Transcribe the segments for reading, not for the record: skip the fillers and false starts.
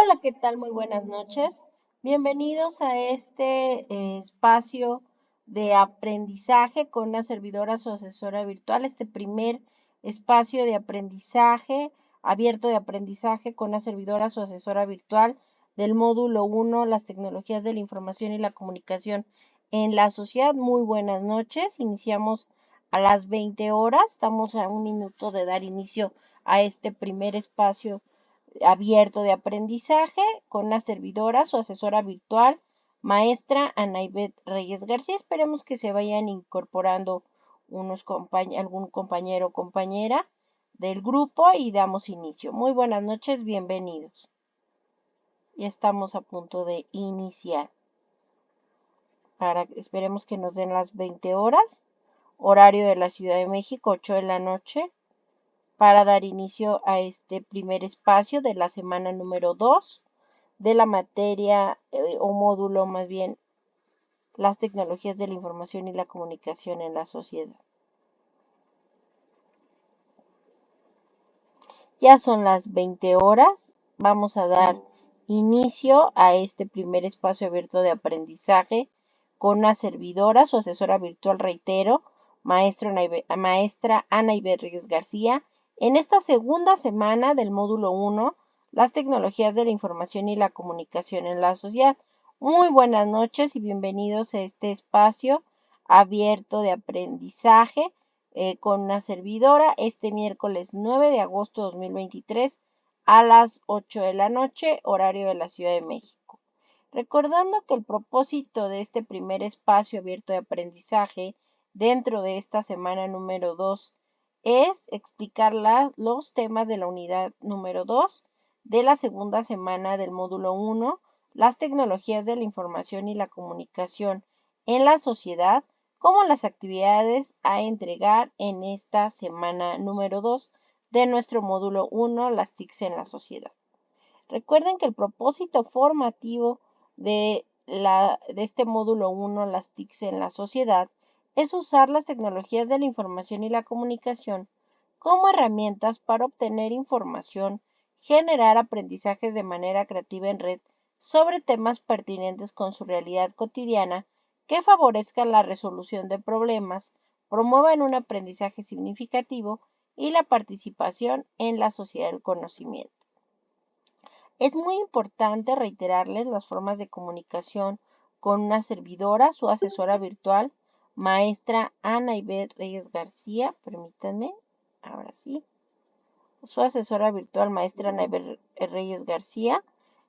Hola, ¿qué tal? Muy buenas noches. Bienvenidos a este espacio de aprendizaje con una servidora, su asesora virtual, este primer espacio de aprendizaje, abierto de aprendizaje con una servidora, su asesora virtual del módulo 1, las tecnologías de la información y la comunicación en la sociedad. Muy buenas noches. Iniciamos a las 20 horas. Estamos a un minuto de dar inicio a este primer espacio abierto de aprendizaje con una servidora, su asesora virtual, maestra Anaibet Reyes García. Esperemos que se vayan incorporando algún compañero o compañera del grupo y damos inicio. Muy buenas noches, bienvenidos. Ya estamos a punto de iniciar. Esperemos que nos den las 20 horas, horario de la Ciudad de México, 8 de la noche, para dar inicio a este primer espacio de la semana número 2 de la materia o módulo más bien, las tecnologías de la información y la comunicación en la sociedad. Ya son las 20 horas. Vamos a dar inicio a este primer espacio abierto de aprendizaje con una servidora, su asesora virtual, reitero, maestra Ana Iberríguez García, en esta segunda semana del módulo 1, las tecnologías de la información y la comunicación en la sociedad. Muy buenas noches y bienvenidos a este espacio abierto de aprendizaje con una servidora este miércoles 9 de agosto de 2023 a las 8 de la noche, horario de la Ciudad de México. Recordando que el propósito de este primer espacio abierto de aprendizaje dentro de esta semana número 2 es explicar los temas de la unidad número 2 de la segunda semana del módulo 1, las tecnologías de la información y la comunicación en la sociedad, como las actividades a entregar en esta semana número 2 de nuestro módulo 1, las TICs en la sociedad. Recuerden que el propósito formativo de este módulo 1, las TICs en la sociedad, es usar las tecnologías de la información y la comunicación como herramientas para obtener información, generar aprendizajes de manera creativa en red sobre temas pertinentes con su realidad cotidiana que favorezcan la resolución de problemas, promuevan un aprendizaje significativo y la participación en la sociedad del conocimiento. Es muy importante reiterarles las formas de comunicación con una servidora, su asesora virtual, maestra Ana Ivette Reyes García. Permítanme, ahora sí. Su asesora virtual, maestra Ana Ivette Reyes García.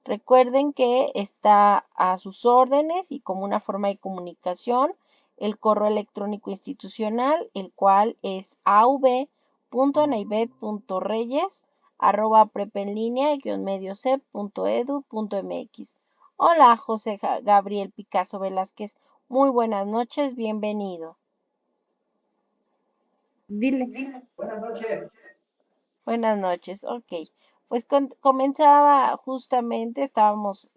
Recuerden que está a sus órdenes y como una forma de comunicación el correo electrónico institucional, el cual es av.naivet.reyes@prepenlinea-mediocep.edu.mx. Hola, José Gabriel Picasso Velázquez. Muy buenas noches, bienvenido. Dile. Buenas noches. Buenas noches, ok. Pues comenzaba justamente, estábamos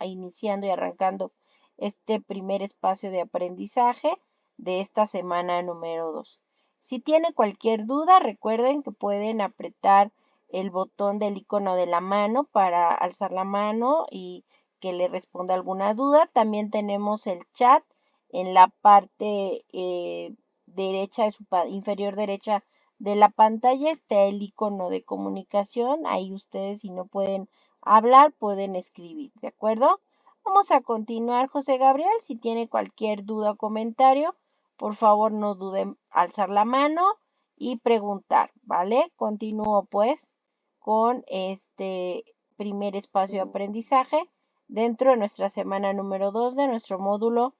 iniciando y arrancando este primer espacio de aprendizaje de esta semana número 2. Si tiene cualquier duda, recuerden que pueden apretar el botón del icono de la mano para alzar la mano y que le responda alguna duda. También tenemos el chat en la parte derecha, inferior derecha de la pantalla está el icono de comunicación. Ahí ustedes, si no pueden hablar, pueden escribir, ¿de acuerdo? Vamos a continuar, José Gabriel. Si tiene cualquier duda o comentario, por favor no duden alzar la mano y preguntar, ¿vale? Continúo pues con este primer espacio de aprendizaje dentro de nuestra semana número 2 de nuestro módulo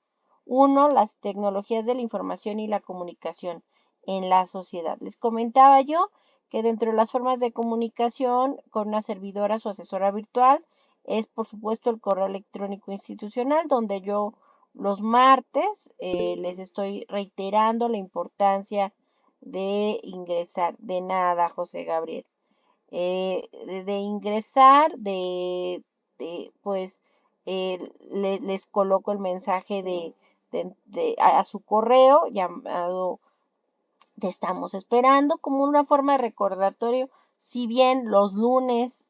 1, las tecnologías de la información y la comunicación en la sociedad. Les comentaba yo que dentro de las formas de comunicación con una servidora, su asesora virtual, es por supuesto el correo electrónico institucional, donde yo los martes les estoy reiterando la importancia de ingresar. De nada, José Gabriel. De ingresar, pues les coloco el mensaje a su correo llamado te estamos esperando como una forma de recordatorio. Si bien los lunes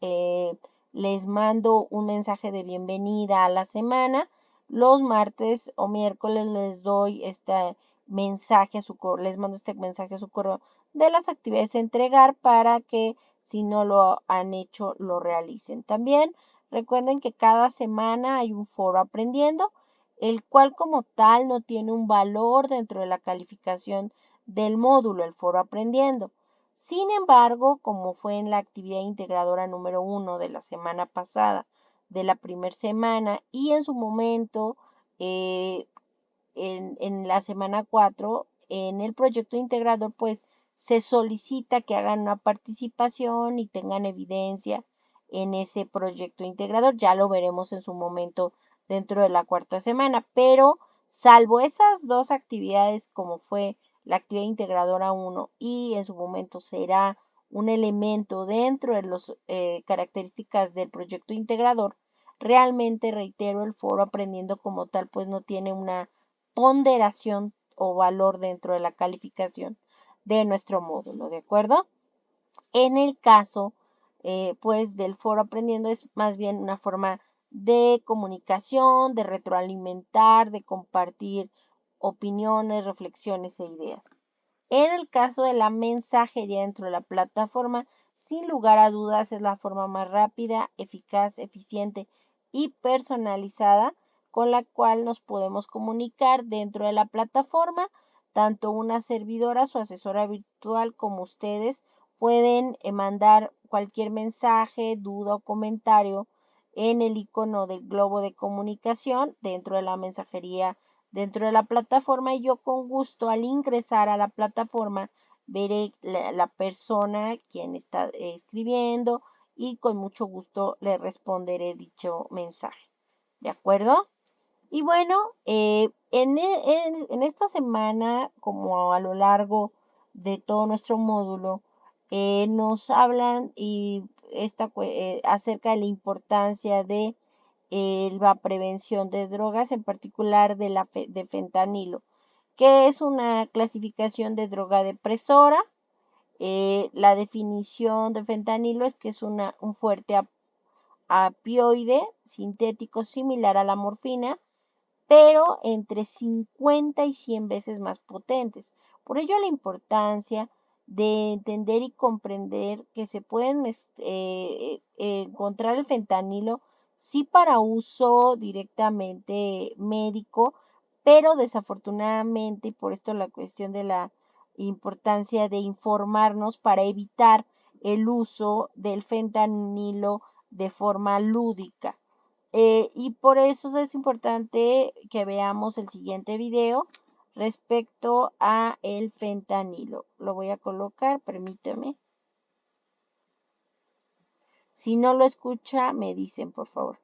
les mando un mensaje de bienvenida a la semana. Los martes o miércoles les doy este mensaje a su correo, les mando este mensaje a su correo de las actividades a entregar para que si no lo han hecho lo realicen. También recuerden que cada semana hay un foro aprendiendo, el cual como tal no tiene un valor dentro de la calificación del módulo, el foro aprendiendo. Sin embargo, como fue en la actividad integradora número 1 de la semana pasada, de la primera semana, y en su momento, en la semana 4, en el proyecto integrador, pues se solicita que hagan una participación y tengan evidencia en ese proyecto integrador. Ya lo veremos en su momento dentro de la cuarta semana, pero salvo esas dos actividades como fue la actividad integradora 1 y en su momento será un elemento dentro de las características del proyecto integrador, realmente reitero, el foro aprendiendo como tal pues no tiene una ponderación o valor dentro de la calificación de nuestro módulo, ¿de acuerdo? En el caso, pues, del foro aprendiendo es más bien una forma de comunicación, de retroalimentar, de compartir opiniones, reflexiones e ideas. En el caso de la mensajería dentro de la plataforma, sin lugar a dudas es la forma más rápida, eficaz, eficiente y personalizada con la cual nos podemos comunicar dentro de la plataforma. Tanto una servidora, su asesora virtual, como ustedes pueden mandar cualquier mensaje, duda o comentario en el icono del globo de comunicación dentro de la mensajería dentro de la plataforma, y yo con gusto al ingresar a la plataforma veré la persona quien está escribiendo y con mucho gusto le responderé dicho mensaje. ¿De acuerdo? Y bueno, en esta semana, como a lo largo de todo nuestro módulo, nos hablan acerca de la importancia de la prevención de drogas, en particular de fentanilo, que es una clasificación de droga depresora. La definición de fentanilo es que es un fuerte opioide sintético similar a la morfina, pero entre 50 y 100 veces más potentes. Por ello la importancia de entender y comprender que se pueden encontrar el fentanilo sí para uso directamente médico, pero desafortunadamente, y por esto la cuestión de la importancia de informarnos para evitar el uso del fentanilo de forma lúdica. Y por eso es importante que veamos el siguiente video respecto a el fentanilo. Lo voy a colocar, permíteme. Si no lo escucha, me dicen, por favor.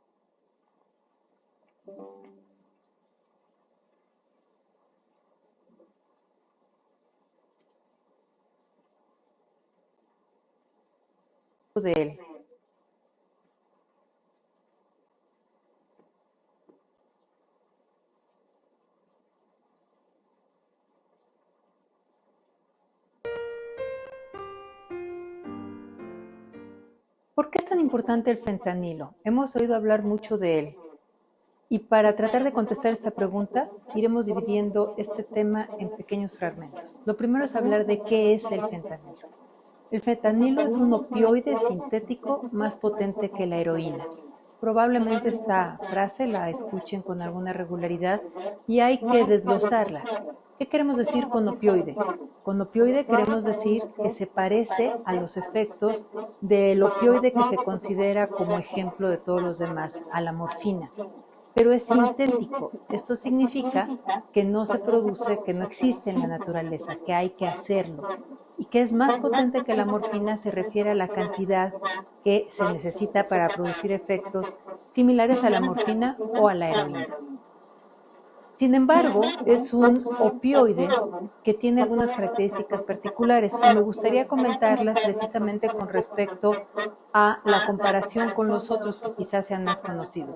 De él. ¿Por qué es tan importante el fentanilo? Hemos oído hablar mucho de él. Y para tratar de contestar esta pregunta, iremos dividiendo este tema en pequeños fragmentos. Lo primero es hablar de qué es el fentanilo. El fentanilo es un opioide sintético más potente que la heroína. Probablemente esta frase la escuchen con alguna regularidad y hay que desglosarla. ¿Qué queremos decir con opioide? Con opioide queremos decir que se parece a los efectos del opioide que se considera como ejemplo de todos los demás, a la morfina, pero es sintético. Esto significa que no se produce, que no existe en la naturaleza, que hay que hacerlo. Y que es más potente que la morfina se refiere a la cantidad que se necesita para producir efectos similares a la morfina o a la heroína. Sin embargo, es un opioide que tiene algunas características particulares y me gustaría comentarlas precisamente con respecto a la comparación con los otros que quizás sean más conocidos.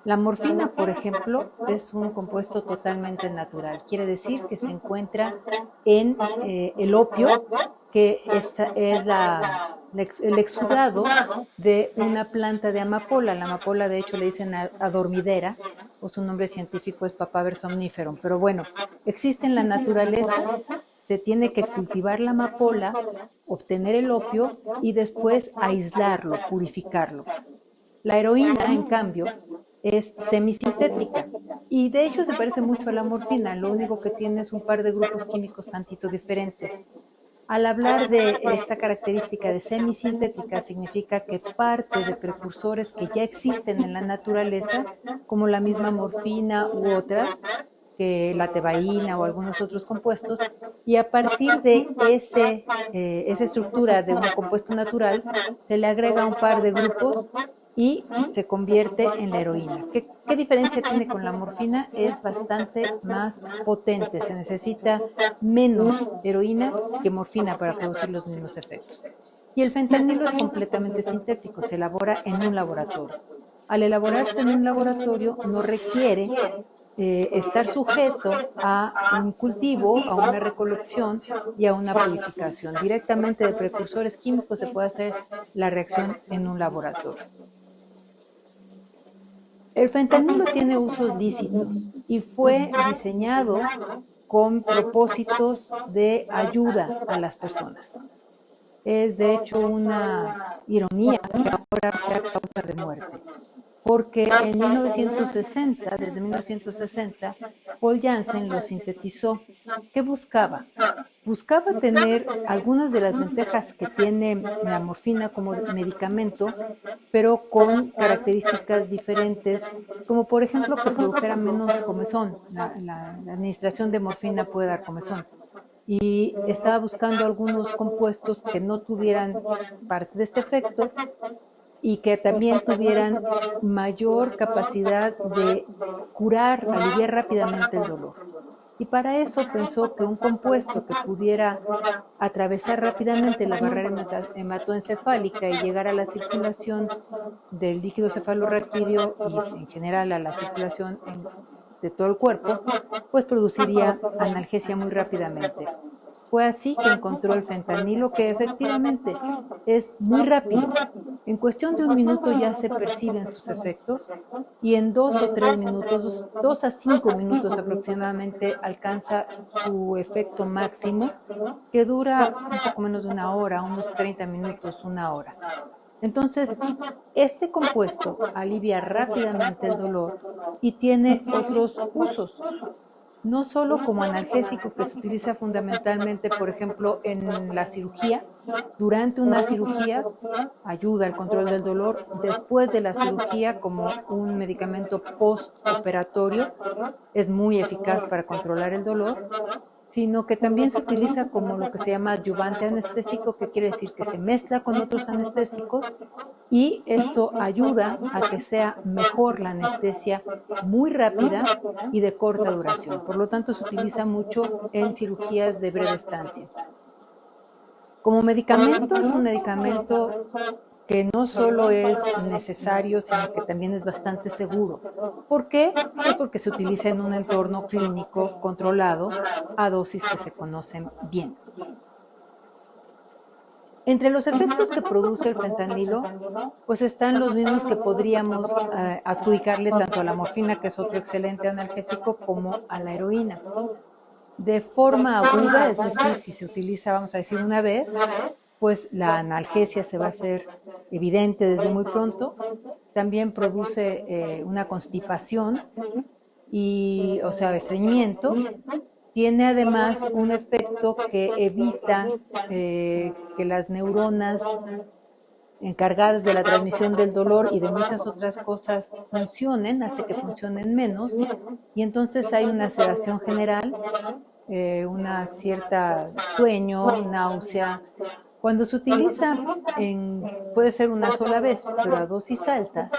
La morfina, por ejemplo, es un compuesto totalmente natural. Quiere decir que se encuentra en el opio que es el exudado de una planta de amapola. La amapola, de hecho, le dicen adormidera, o su nombre científico es Papaver somniferum. Pero bueno, existe en la naturaleza, se tiene que cultivar la amapola, obtener el opio y después aislarlo, purificarlo. La heroína, en cambio, es semisintética y de hecho se parece mucho a la morfina, lo único que tiene es un par de grupos químicos tantito diferentes. Al hablar de esta característica de semisintética, significa que parte de precursores que ya existen en la naturaleza, como la misma morfina u otras, que la tebaína o algunos otros compuestos, y a partir de esa estructura de un compuesto natural, se le agrega un par de grupos y se convierte en la heroína. ¿Qué diferencia tiene con la morfina? Es bastante más potente, se necesita menos heroína que morfina para producir los mismos efectos. Y el fentanilo es completamente sintético, se elabora en un laboratorio. Al elaborarse en un laboratorio no requiere estar sujeto a un cultivo, a una recolección y a una purificación. Directamente de precursores químicos se puede hacer la reacción en un laboratorio. El fentanilo tiene usos lícitos y fue diseñado con propósitos de ayuda a las personas. Es de hecho una ironía que ahora sea causa de muerte, porque en 1960, desde 1960, Paul Janssen lo sintetizó. ¿Qué buscaba? Buscaba tener algunas de las ventajas que tiene la morfina como medicamento, pero con características diferentes, como por ejemplo que produjera menos comezón. La administración de morfina puede dar comezón. Y estaba buscando algunos compuestos que no tuvieran parte de este efecto y que también tuvieran mayor capacidad de curar, aliviar rápidamente el dolor. Y para eso pensó que un compuesto que pudiera atravesar rápidamente la barrera hematoencefálica y llegar a la circulación del líquido cefalorraquídeo y en general a la circulación de todo el cuerpo, pues produciría analgesia muy rápidamente. Fue así que encontró el fentanilo, que efectivamente es muy rápido. En cuestión de un minuto ya se perciben sus efectos y en 2 o 3 minutos, 2 a 5 minutos aproximadamente, alcanza su efecto máximo, que dura un poco menos de una hora, unos 30 minutos, una hora. Entonces, este compuesto alivia rápidamente el dolor y tiene otros usos. No solo como analgésico, que se utiliza fundamentalmente, por ejemplo, en la cirugía. Durante una cirugía ayuda al control del dolor. Después de la cirugía, como un medicamento postoperatorio, es muy eficaz para controlar el dolor, sino que también se utiliza como lo que se llama adyuvante anestésico, que quiere decir que se mezcla con otros anestésicos y esto ayuda a que sea mejor la anestesia, muy rápida y de corta duración. Por lo tanto, se utiliza mucho en cirugías de breve estancia. Como medicamento, es un medicamento que no solo es necesario, sino que también es bastante seguro. ¿Por qué? Pues porque se utiliza en un entorno clínico controlado a dosis que se conocen bien. Entre los efectos que produce el fentanilo, pues están los mismos que podríamos adjudicarle tanto a la morfina, que es otro excelente analgésico, como a la heroína. De forma aguda, es decir, si se utiliza, vamos a decir, una vez, pues la analgesia se va a hacer evidente desde muy pronto. También produce una constipación y, o sea, estreñimiento. Tiene además un efecto que evita que las neuronas encargadas de la transmisión del dolor y de muchas otras cosas funcionen, hace que funcionen menos, y entonces hay una sedación general, una cierta sueño, náusea. Cuando se utiliza, puede ser una sola vez, pero a dosis altas,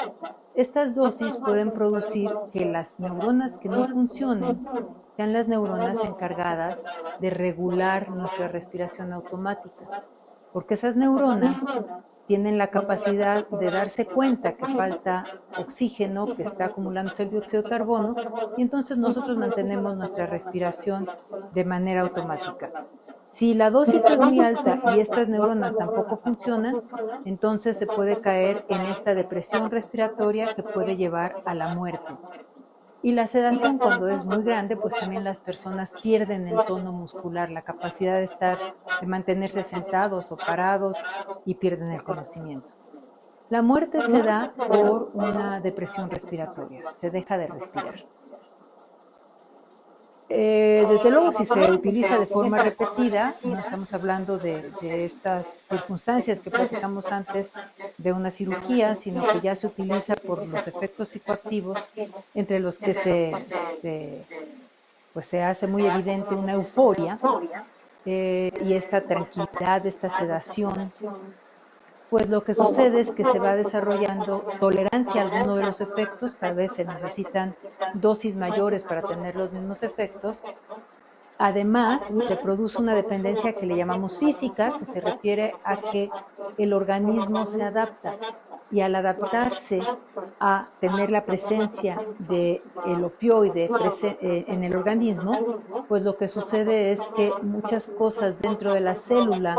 estas dosis pueden producir que las neuronas que no funcionen sean las neuronas encargadas de regular nuestra respiración automática, porque esas neuronas tienen la capacidad de darse cuenta que falta oxígeno, que está acumulándose el dióxido de carbono, y entonces nosotros mantenemos nuestra respiración de manera automática. Si la dosis es muy alta y estas neuronas tampoco funcionan, entonces se puede caer en esta depresión respiratoria que puede llevar a la muerte. Y la sedación, cuando es muy grande, pues también las personas pierden el tono muscular, la capacidad de mantenerse sentados o parados y pierden el conocimiento. La muerte se da por una depresión respiratoria, se deja de respirar. Desde luego, si se utiliza de forma repetida, no estamos hablando de estas circunstancias que platicamos antes de una cirugía, sino que ya se utiliza por los efectos psicoactivos, entre los que se hace muy evidente una euforia y esta tranquilidad, esta sedación. Pues lo que sucede es que se va desarrollando tolerancia a alguno de los efectos, cada vez se necesitan dosis mayores para tener los mismos efectos. Además, se produce una dependencia que le llamamos física, que se refiere a que el organismo se adapta y al adaptarse a tener la presencia del opioide en el organismo, pues lo que sucede es que muchas cosas dentro de la célula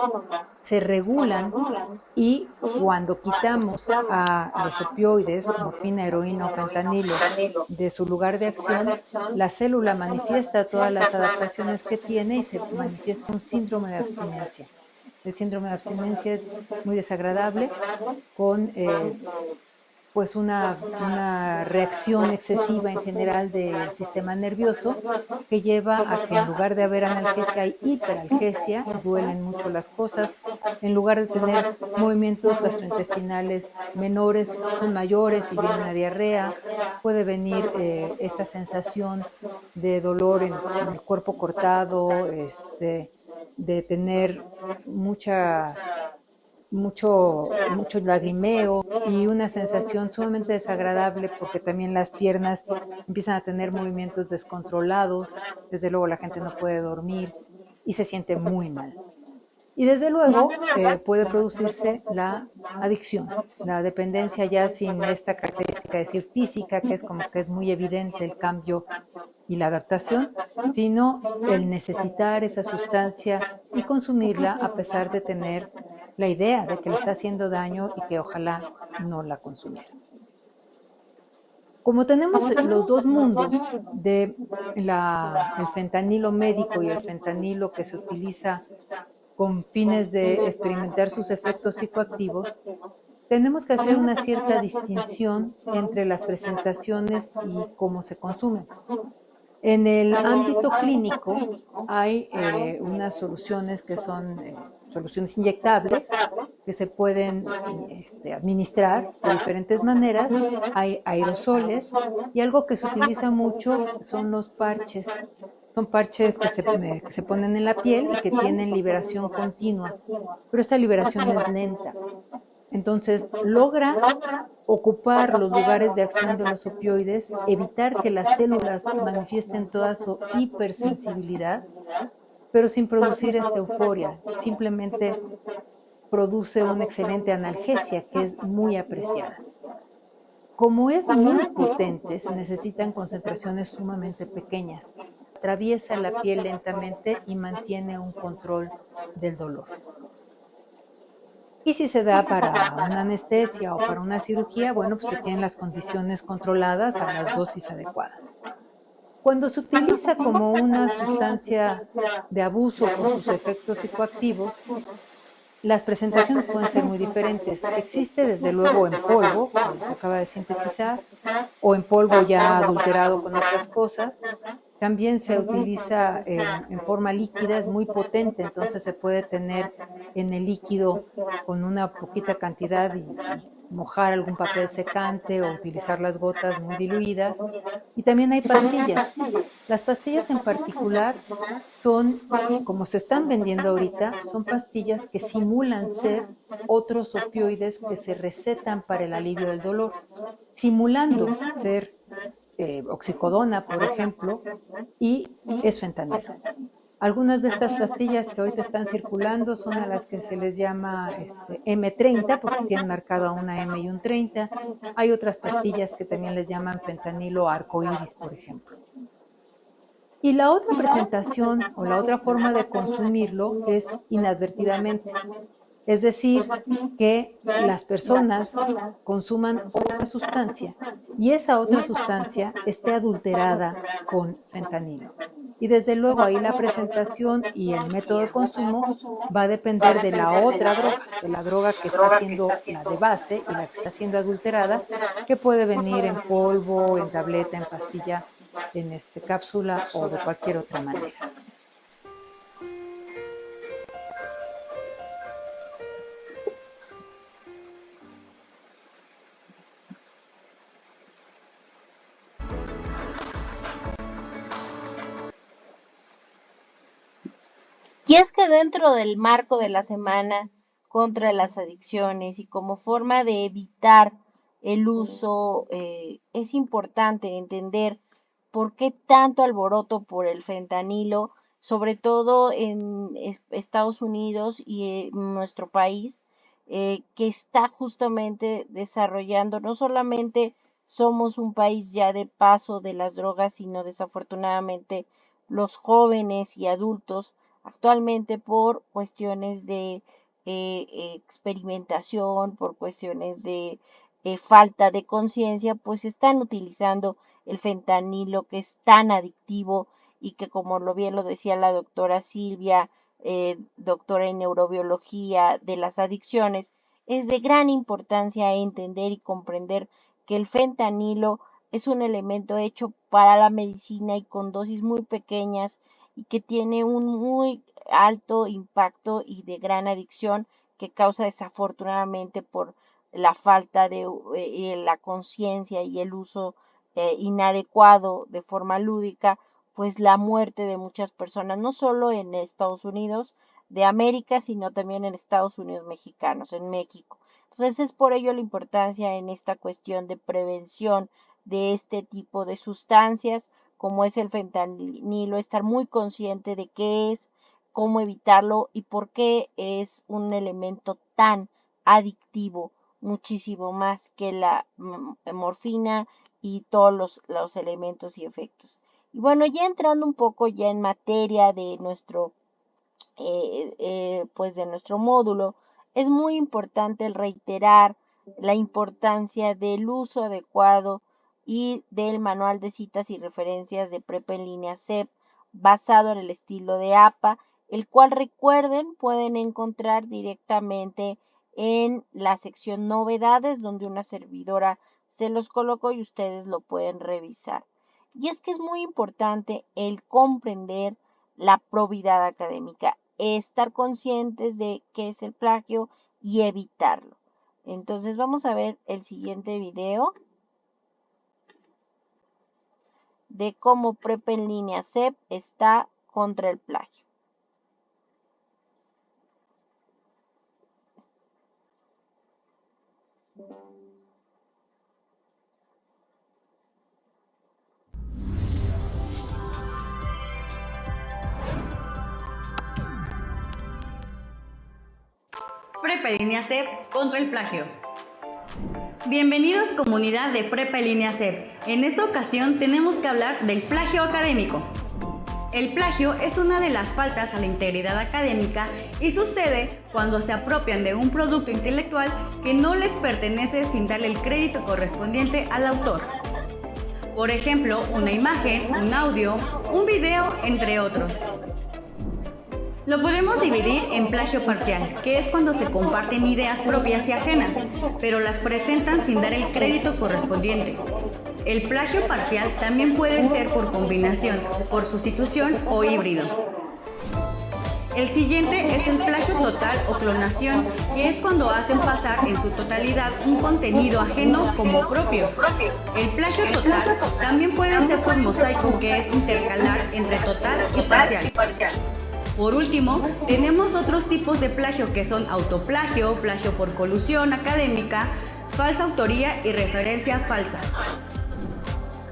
se regulan y cuando quitamos a los opioides, morfina, heroína o fentanilo, de su lugar de acción, la célula manifiesta todas las adaptaciones que tiene y se manifiesta un síndrome de abstinencia. El síndrome de abstinencia es muy desagradable, con pues una reacción excesiva en general del sistema nervioso que lleva a que en lugar de haber analgesia hay hiperalgesia, duelen mucho las cosas, en lugar de tener movimientos gastrointestinales menores, son mayores y viene una diarrea, puede venir esta sensación de dolor en el cuerpo cortado, de tener mucho lagrimeo y una sensación sumamente desagradable porque también las piernas empiezan a tener movimientos descontrolados, desde luego la gente no puede dormir y se siente muy mal. Y desde luego puede producirse la adicción, la dependencia ya sin esta característica de decir física, que es como que es muy evidente el cambio y la adaptación, sino el necesitar esa sustancia y consumirla a pesar de tener la idea de que le está haciendo daño y que ojalá no la consumiera. Como tenemos los dos mundos de el fentanilo médico y el fentanilo que se utiliza con fines de experimentar sus efectos psicoactivos, tenemos que hacer una cierta distinción entre las presentaciones y cómo se consumen. En el ámbito clínico hay unas soluciones que son soluciones inyectables que se pueden administrar de diferentes maneras. Hay aerosoles y algo que se utiliza mucho son los parches. Son parches que se ponen en la piel y que tienen liberación continua, pero esa liberación es lenta. Entonces, logra ocupar los lugares de acción de los opioides, evitar que las células manifiesten toda su hipersensibilidad, pero sin producir esta euforia. Simplemente produce una excelente analgesia que es muy apreciada. Como es muy potente, se necesitan concentraciones sumamente pequeñas. Atraviesa la piel lentamente y mantiene un control del dolor. Y si se da para una anestesia o para una cirugía, bueno, pues se tienen las condiciones controladas a las dosis adecuadas. Cuando se utiliza como una sustancia de abuso por sus efectos psicoactivos, las presentaciones pueden ser muy diferentes. Existe desde luego en polvo, cuando se acaba de sintetizar, o en polvo ya adulterado con otras cosas. También se utiliza en forma líquida, es muy potente, entonces se puede tener en el líquido con una poquita cantidad y mojar algún papel secante o utilizar las gotas muy diluidas. Y también hay pastillas. Las pastillas en particular son, como se están vendiendo ahorita, son pastillas que simulan ser otros opioides que se recetan para el alivio del dolor, simulando ser oxicodona, por ejemplo, y es fentanilo. Algunas de estas pastillas que ahorita están circulando son a las que se les llama M30, porque tienen marcado una M y un 30. Hay otras pastillas que también les llaman fentanilo arcoíris, por ejemplo. Y la otra presentación o la otra forma de consumirlo es inadvertidamente. Es decir, que las personas consuman otra sustancia y esa otra sustancia esté adulterada con fentanilo. Y desde luego ahí la presentación y el método de consumo va a depender de la otra droga, de la droga que está siendo la de base y la que está siendo adulterada, que puede venir en polvo, en tableta, en pastilla, en cápsula o de cualquier otra manera. Y es que dentro del marco de la Semana contra las Adicciones y como forma de evitar el uso, es importante entender por qué tanto alboroto por el fentanilo, sobre todo en Estados Unidos y en nuestro país, que está justamente desarrollando, no solamente somos un país ya de paso de las drogas, sino desafortunadamente los jóvenes y adultos actualmente por cuestiones de experimentación, por cuestiones de falta de conciencia, pues están utilizando el fentanilo que es tan adictivo y que como bien lo decía la doctora Silvia, doctora en neurobiología de las adicciones, es de gran importancia entender y comprender que el fentanilo es un elemento hecho para la medicina y con dosis muy pequeñas y que tiene un muy alto impacto y de gran adicción que causa desafortunadamente por la falta de la conciencia y el uso inadecuado de forma lúdica, pues la muerte de muchas personas, no solo en Estados Unidos de América, sino también en Estados Unidos mexicanos, en México. Entonces es por ello la importancia en esta cuestión de prevención de este tipo de sustancias, como es el fentanilo, estar muy consciente de qué es, cómo evitarlo y por qué es un elemento tan adictivo, muchísimo más que la morfina y todos los elementos y efectos. Y bueno, ya entrando un poco ya en materia de nuestro, pues de nuestro módulo, es muy importante el reiterar la importancia del uso adecuado y del manual de citas y referencias de prepa en línea CEP basado en el estilo de APA, el cual recuerden pueden encontrar directamente en la sección novedades donde una servidora se los colocó y ustedes lo pueden revisar. Y es que es muy importante el comprender la probidad académica, estar conscientes de qué es el plagio y evitarlo. Entonces vamos a ver el siguiente video de cómo Prepa en línea CEP está contra el plagio. Prepa en línea CEP contra el plagio. Bienvenidos comunidad de Prepa en línea CEP. En esta ocasión tenemos que hablar del plagio académico. El plagio es una de las faltas a la integridad académica y sucede cuando se apropian de un producto intelectual que no les pertenece sin darle el crédito correspondiente al autor. Por ejemplo, una imagen, un audio, un video, entre otros. Lo podemos dividir en plagio parcial, que es cuando se comparten ideas propias y ajenas, pero las presentan sin dar el crédito correspondiente. El plagio parcial también puede ser por combinación, por sustitución o híbrido. El siguiente es el plagio total o clonación, que es cuando hacen pasar en su totalidad un contenido ajeno como propio. El plagio total también puede ser por mosaico, que es intercalar entre total y parcial. Por último, tenemos otros tipos de plagio que son autoplagio, plagio por colusión académica, falsa autoría y referencia falsa.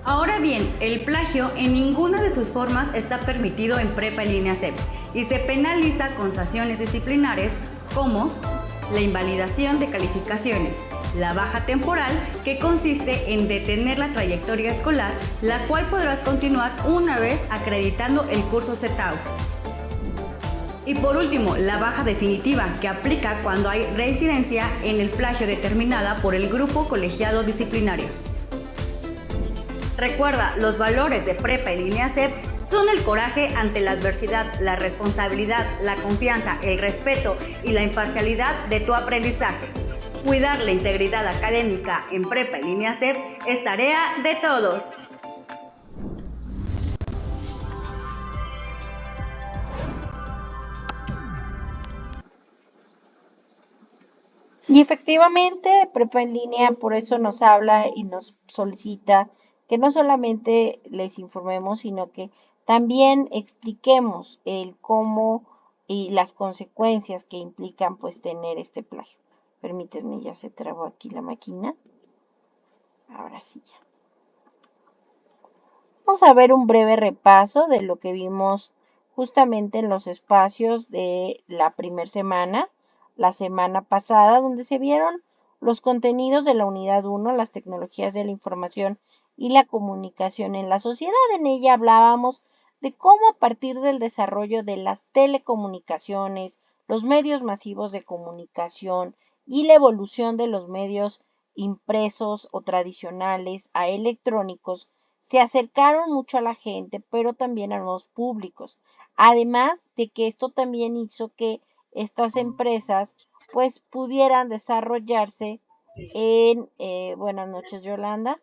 Ahora bien, el plagio en ninguna de sus formas está permitido en Prepa en línea CEP y se penaliza con sanciones disciplinares como la invalidación de calificaciones, La baja temporal, que consiste en detener la trayectoria escolar, la cual podrás continuar una vez acreditando el curso CETAW. Y por último, la baja definitiva, que aplica cuando hay reincidencia en el plagio determinada por el grupo colegiado disciplinario. Recuerda, los valores de Prepa en Línea CEP son el coraje ante la adversidad, la responsabilidad, la confianza, el respeto y la imparcialidad de tu aprendizaje. Cuidar la integridad académica en Prepa en Línea CEP es tarea de todos. Y efectivamente, Prepa en Línea por eso nos habla y nos solicita que no solamente les informemos, sino que también expliquemos el cómo y las consecuencias que implican pues tener este plagio. Permítanme, ya se trabó aquí la máquina. Ahora sí ya. Vamos a ver un breve repaso de lo que vimos justamente en los espacios de la primera semana, la semana pasada, donde se vieron los contenidos de la unidad 1, las tecnologías de la información y la comunicación en la sociedad. En ella hablábamos de cómo a partir del desarrollo de las telecomunicaciones, los medios masivos de comunicación y la evolución de los medios impresos o tradicionales a electrónicos, se acercaron mucho a la gente, pero también a nuevos públicos. Además de que esto también hizo que estas empresas pues pudieran desarrollarse en, buenas noches Yolanda,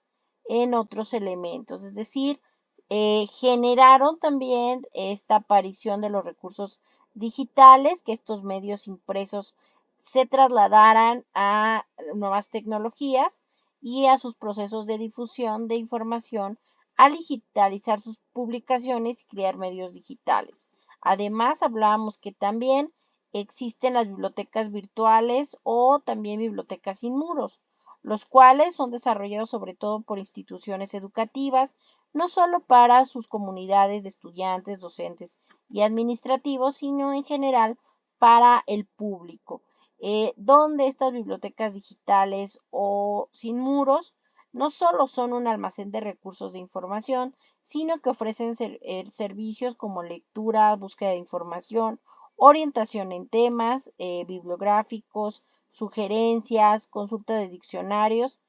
en otros elementos. Es decir, generaron también esta aparición de los recursos digitales, que estos medios impresos se trasladaran a nuevas tecnologías y a sus procesos de difusión de información al digitalizar sus publicaciones y crear medios digitales. Además, hablábamos que también existen las bibliotecas virtuales o también bibliotecas sin muros, los cuales son desarrollados sobre todo por instituciones educativas, no solo para sus comunidades de estudiantes, docentes y administrativos, sino en general para el público, donde estas bibliotecas digitales o sin muros no solo son un almacén de recursos de información, sino que ofrecen servicios como lectura, búsqueda de información, orientación en temas bibliográficos, sugerencias, consulta de diccionarios,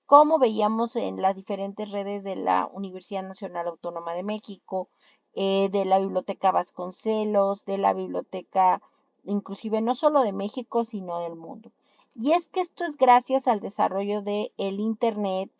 como veíamos en las diferentes redes de la Universidad Nacional Autónoma de México, de la Biblioteca Vasconcelos, de la Biblioteca inclusive no solo de México, sino del mundo. Y es que esto es gracias al desarrollo del Internet,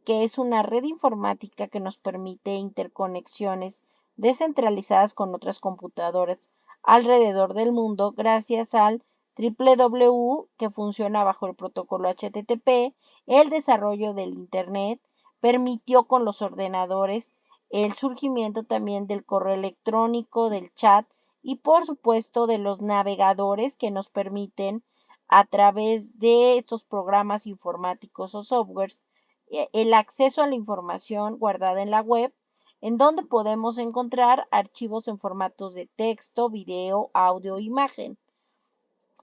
que es una red informática que nos permite interconexiones descentralizadas con otras computadoras alrededor del mundo gracias al www que funciona bajo el protocolo HTTP. El desarrollo del Internet permitió con los ordenadores el surgimiento también del correo electrónico, del chat y por supuesto de los navegadores que nos permiten a través de estos programas informáticos o softwares el acceso a la información guardada en la web, en donde podemos encontrar archivos en formatos de texto, video, audio, imagen.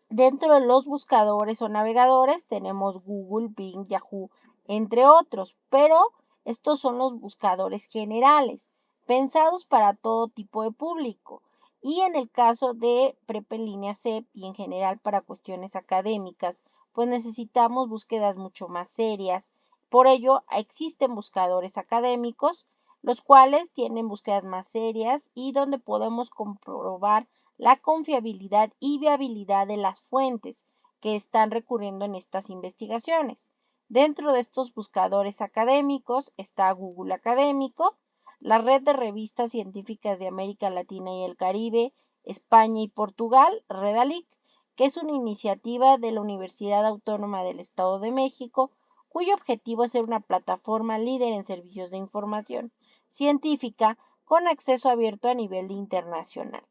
Dentro de los buscadores o navegadores tenemos Google, Bing, Yahoo, entre otros, pero estos son los buscadores generales, pensados para todo tipo de público. Y en el caso de Prepa en Línea CEP y en general para cuestiones académicas, pues necesitamos búsquedas mucho más serias. Por ello, existen buscadores académicos, los cuales tienen búsquedas más serias y donde podemos comprobar la confiabilidad y viabilidad de las fuentes que están recurriendo en estas investigaciones. Dentro de estos buscadores académicos está Google Académico, la red de revistas científicas de América Latina y el Caribe, España y Portugal, Redalic, que es una iniciativa de la Universidad Autónoma del Estado de México, cuyo objetivo es ser una plataforma líder en servicios de información científica con acceso abierto a nivel internacional.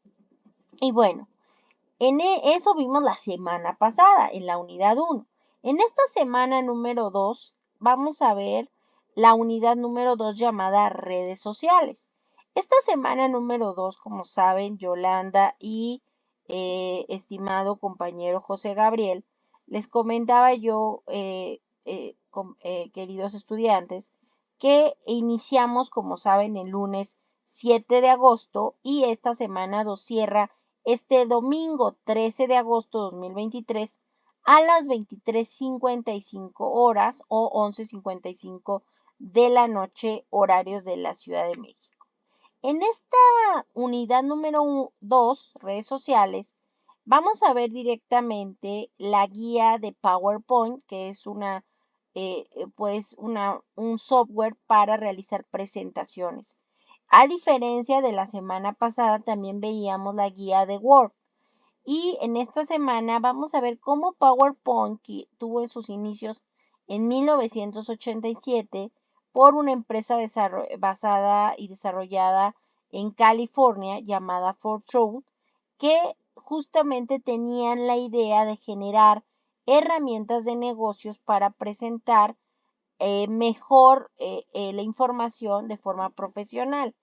Y bueno, en eso vimos la semana pasada, en la unidad 1. En esta semana número 2 vamos a ver la unidad número 2 llamada redes sociales. Esta semana número 2, como saben, Yolanda y estimado compañero José Gabriel, les comentaba yo queridos estudiantes, que iniciamos, como saben, el lunes 7 de agosto y esta semana nos cierra este domingo 13 de agosto de 2023 a las 23:55 horas o 11:55 de la noche, horarios de la Ciudad de México. En esta unidad número 2, redes sociales, vamos a ver directamente la guía de PowerPoint, que es un software para realizar presentaciones. A diferencia de la semana pasada, también veíamos la guía de Word. Y en esta semana vamos a ver cómo PowerPoint, que tuvo en sus inicios en 1987 por una empresa basada y desarrollada en California llamada Fortran, que justamente tenían la idea de generar herramientas de negocios para presentar mejor la información de forma profesional.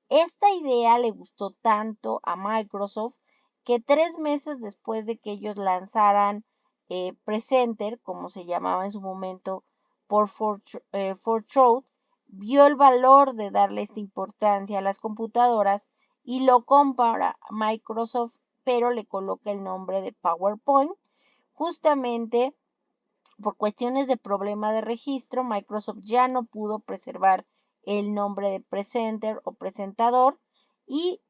Esta idea le gustó tanto a Microsoft que 3 meses después de que ellos lanzaran Presenter, como se llamaba en su momento por Fortran, vio el valor de darle esta importancia a las computadoras y lo compra Microsoft, pero le coloca el nombre de PowerPoint. Justamente por cuestiones de problema de registro, Microsoft ya no pudo preservar el nombre de Presenter o presentador y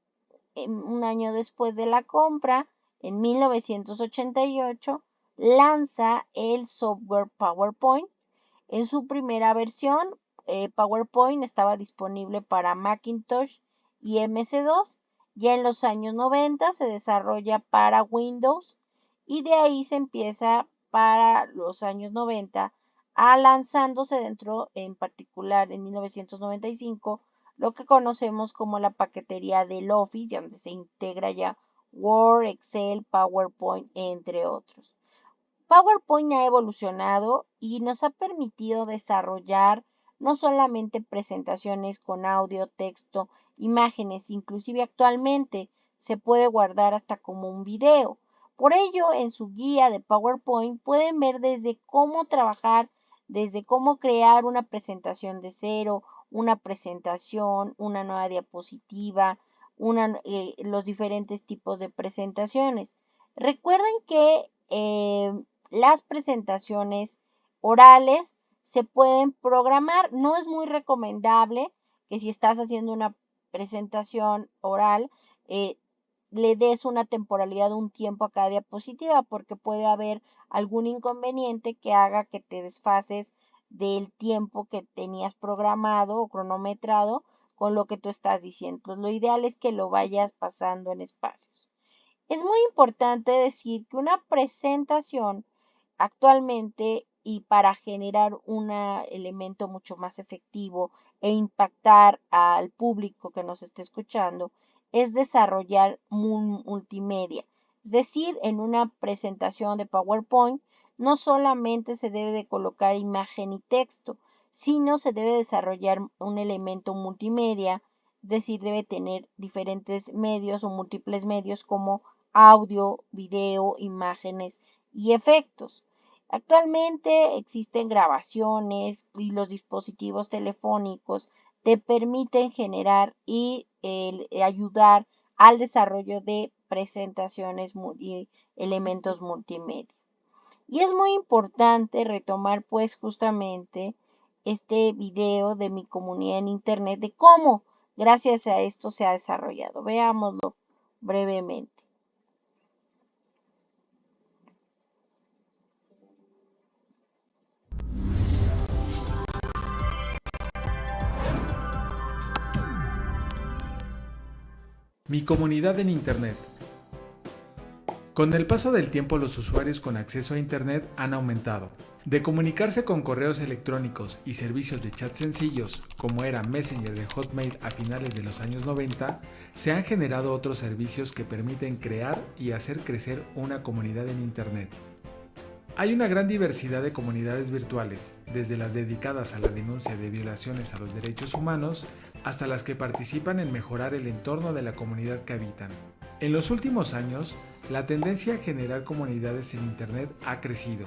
un año después de la compra, en 1988, lanza el software PowerPoint. En su primera versión, PowerPoint estaba disponible para Macintosh y MS-DOS. Ya en los años 90 se desarrolla para Windows y de ahí se empieza para los años 90 lanzándose dentro, en particular en 1995, lo que conocemos como la paquetería del Office, donde se integra ya Word, Excel, PowerPoint, entre otros. PowerPoint ha evolucionado y nos ha permitido desarrollar no solamente presentaciones con audio, texto, imágenes, inclusive actualmente se puede guardar hasta como un video. Por ello, en su guía de PowerPoint pueden ver desde cómo trabajar, desde cómo crear una presentación de cero, una presentación, una nueva diapositiva, los diferentes tipos de presentaciones. Recuerden que las presentaciones orales se pueden programar. No es muy recomendable que si estás haciendo una presentación oral, le des una temporalidad, un tiempo a cada diapositiva, porque puede haber algún inconveniente que haga que te desfases del tiempo que tenías programado o cronometrado con lo que tú estás diciendo. Pues lo ideal es que lo vayas pasando en espacios. Es muy importante decir que una presentación actualmente, y para generar un elemento mucho más efectivo e impactar al público que nos esté escuchando, es desarrollar multimedia. Es decir, en una presentación de PowerPoint no solamente se debe de colocar imagen y texto, sino se debe desarrollar un elemento multimedia, es decir, debe tener diferentes medios o múltiples medios como audio, video, imágenes y efectos. Actualmente existen grabaciones y los dispositivos telefónicos te permiten generar y ayudar al desarrollo de presentaciones y elementos multimedia. Y es muy importante retomar pues justamente este video de mi comunidad en internet, de cómo gracias a esto se ha desarrollado. Veámoslo brevemente. Mi comunidad en Internet. Con el paso del tiempo, los usuarios con acceso a Internet han aumentado. De comunicarse con correos electrónicos y servicios de chat sencillos, como era Messenger de Hotmail a finales de los años 90, se han generado otros servicios que permiten crear y hacer crecer una comunidad en Internet. Hay una gran diversidad de comunidades virtuales, desde las dedicadas a la denuncia de violaciones a los derechos humanos, hasta las que participan en mejorar el entorno de la comunidad que habitan. En los últimos años, la tendencia a generar comunidades en Internet ha crecido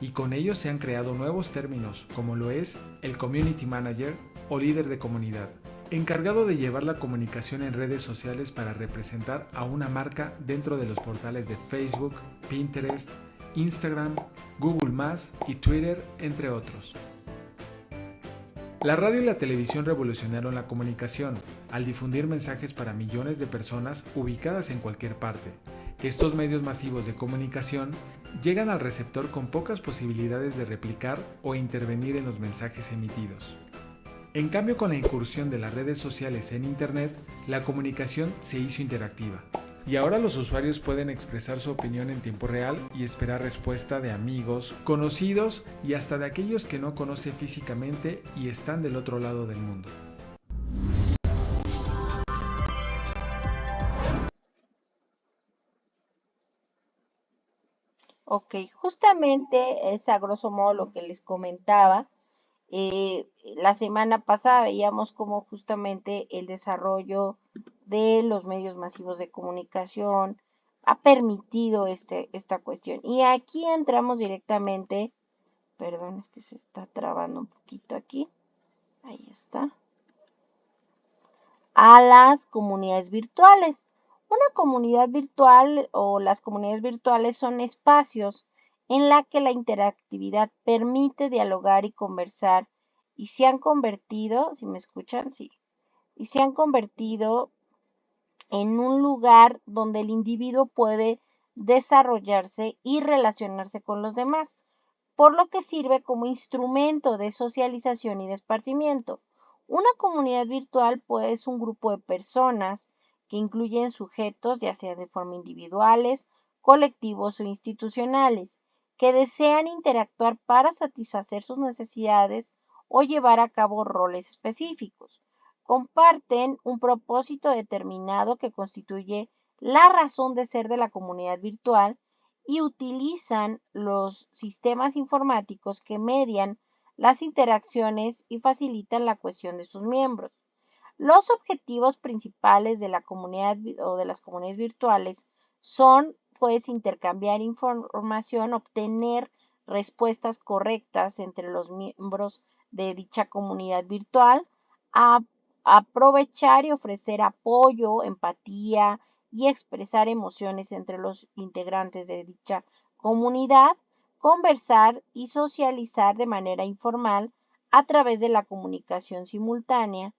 y con ello se han creado nuevos términos como lo es el Community Manager o líder de comunidad, encargado de llevar la comunicación en redes sociales para representar a una marca dentro de los portales de Facebook, Pinterest, Instagram, Google+, y Twitter, entre otros. La radio y la televisión revolucionaron la comunicación al difundir mensajes para millones de personas ubicadas en cualquier parte. Estos medios masivos de comunicación llegan al receptor con pocas posibilidades de replicar o intervenir en los mensajes emitidos. En cambio, con la incursión de las redes sociales en Internet, la comunicación se hizo interactiva. Y ahora los usuarios pueden expresar su opinión en tiempo real y esperar respuesta de amigos, conocidos y hasta de aquellos que no conoce físicamente y están del otro lado del mundo. Ok, justamente es a grosso modo lo que les comentaba. La semana pasada veíamos cómo justamente el desarrollo de los medios masivos de comunicación ha permitido esta cuestión. Y aquí entramos directamente, perdón, es que se está trabando un poquito aquí, ahí está, a las comunidades virtuales. Una comunidad virtual o las comunidades virtuales son espacios en la que la interactividad permite dialogar y conversar y se han convertido, si me escuchan, sí, y se han convertido en un lugar donde el individuo puede desarrollarse y relacionarse con los demás, por lo que sirve como instrumento de socialización y de esparcimiento. Una comunidad virtual pues es un grupo de personas que incluyen sujetos, ya sea de forma individuales, colectivos o institucionales, que desean interactuar para satisfacer sus necesidades o llevar a cabo roles específicos. Comparten un propósito determinado que constituye la razón de ser de la comunidad virtual y utilizan los sistemas informáticos que median las interacciones y facilitan la cohesión de sus miembros. Los objetivos principales de la comunidad o de las comunidades virtuales son, pues, intercambiar información, obtener respuestas correctas entre los miembros de dicha comunidad virtual, aprovechar y ofrecer apoyo, empatía y expresar emociones entre los integrantes de dicha comunidad, conversar y socializar de manera informal a través de la comunicación simultánea,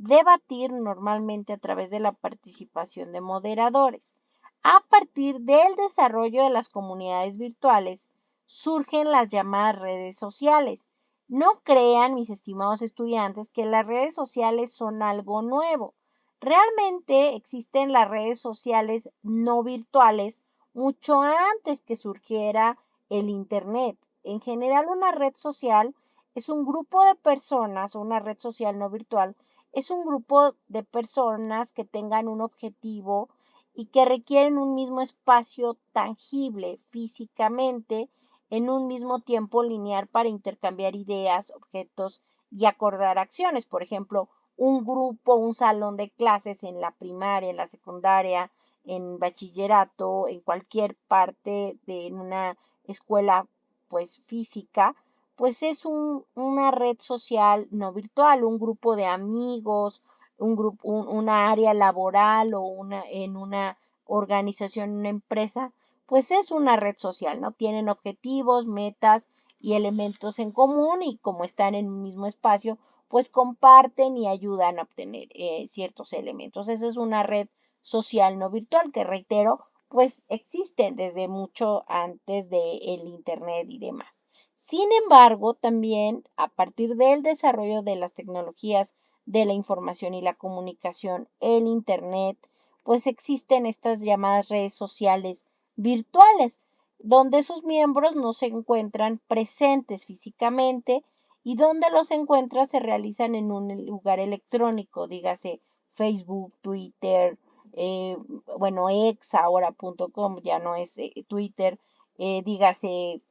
debatir normalmente a través de la participación de moderadores. A partir del desarrollo de las comunidades virtuales surgen las llamadas redes sociales. No crean, mis estimados estudiantes, que las redes sociales son algo nuevo. Realmente existen las redes sociales no virtuales mucho antes que surgiera el Internet. En general, una red social es un grupo de personas, o una red social no virtual, es un grupo de personas que tengan un objetivo y que requieren un mismo espacio tangible físicamente en un mismo tiempo lineal para intercambiar ideas, objetos y acordar acciones. Por ejemplo, un grupo, un salón de clases en la primaria, en la secundaria, en bachillerato, en cualquier parte de una escuela pues física, pues es una red social no virtual, un grupo de amigos, una área laboral o en una organización, una empresa, pues es una red social, ¿no? Tienen objetivos, metas y elementos en común y como están en un mismo espacio, pues comparten y ayudan a obtener ciertos elementos. Esa es una red social no virtual que, reitero, pues existe desde mucho antes del Internet y demás. Sin embargo, también a partir del desarrollo de las tecnologías de la información y la comunicación, el Internet, pues existen estas llamadas redes sociales virtuales, donde sus miembros no se encuentran presentes físicamente y donde los encuentros se realizan en un lugar electrónico, dígase Facebook, Twitter, bueno, exahora.com, ya no es Twitter, dígase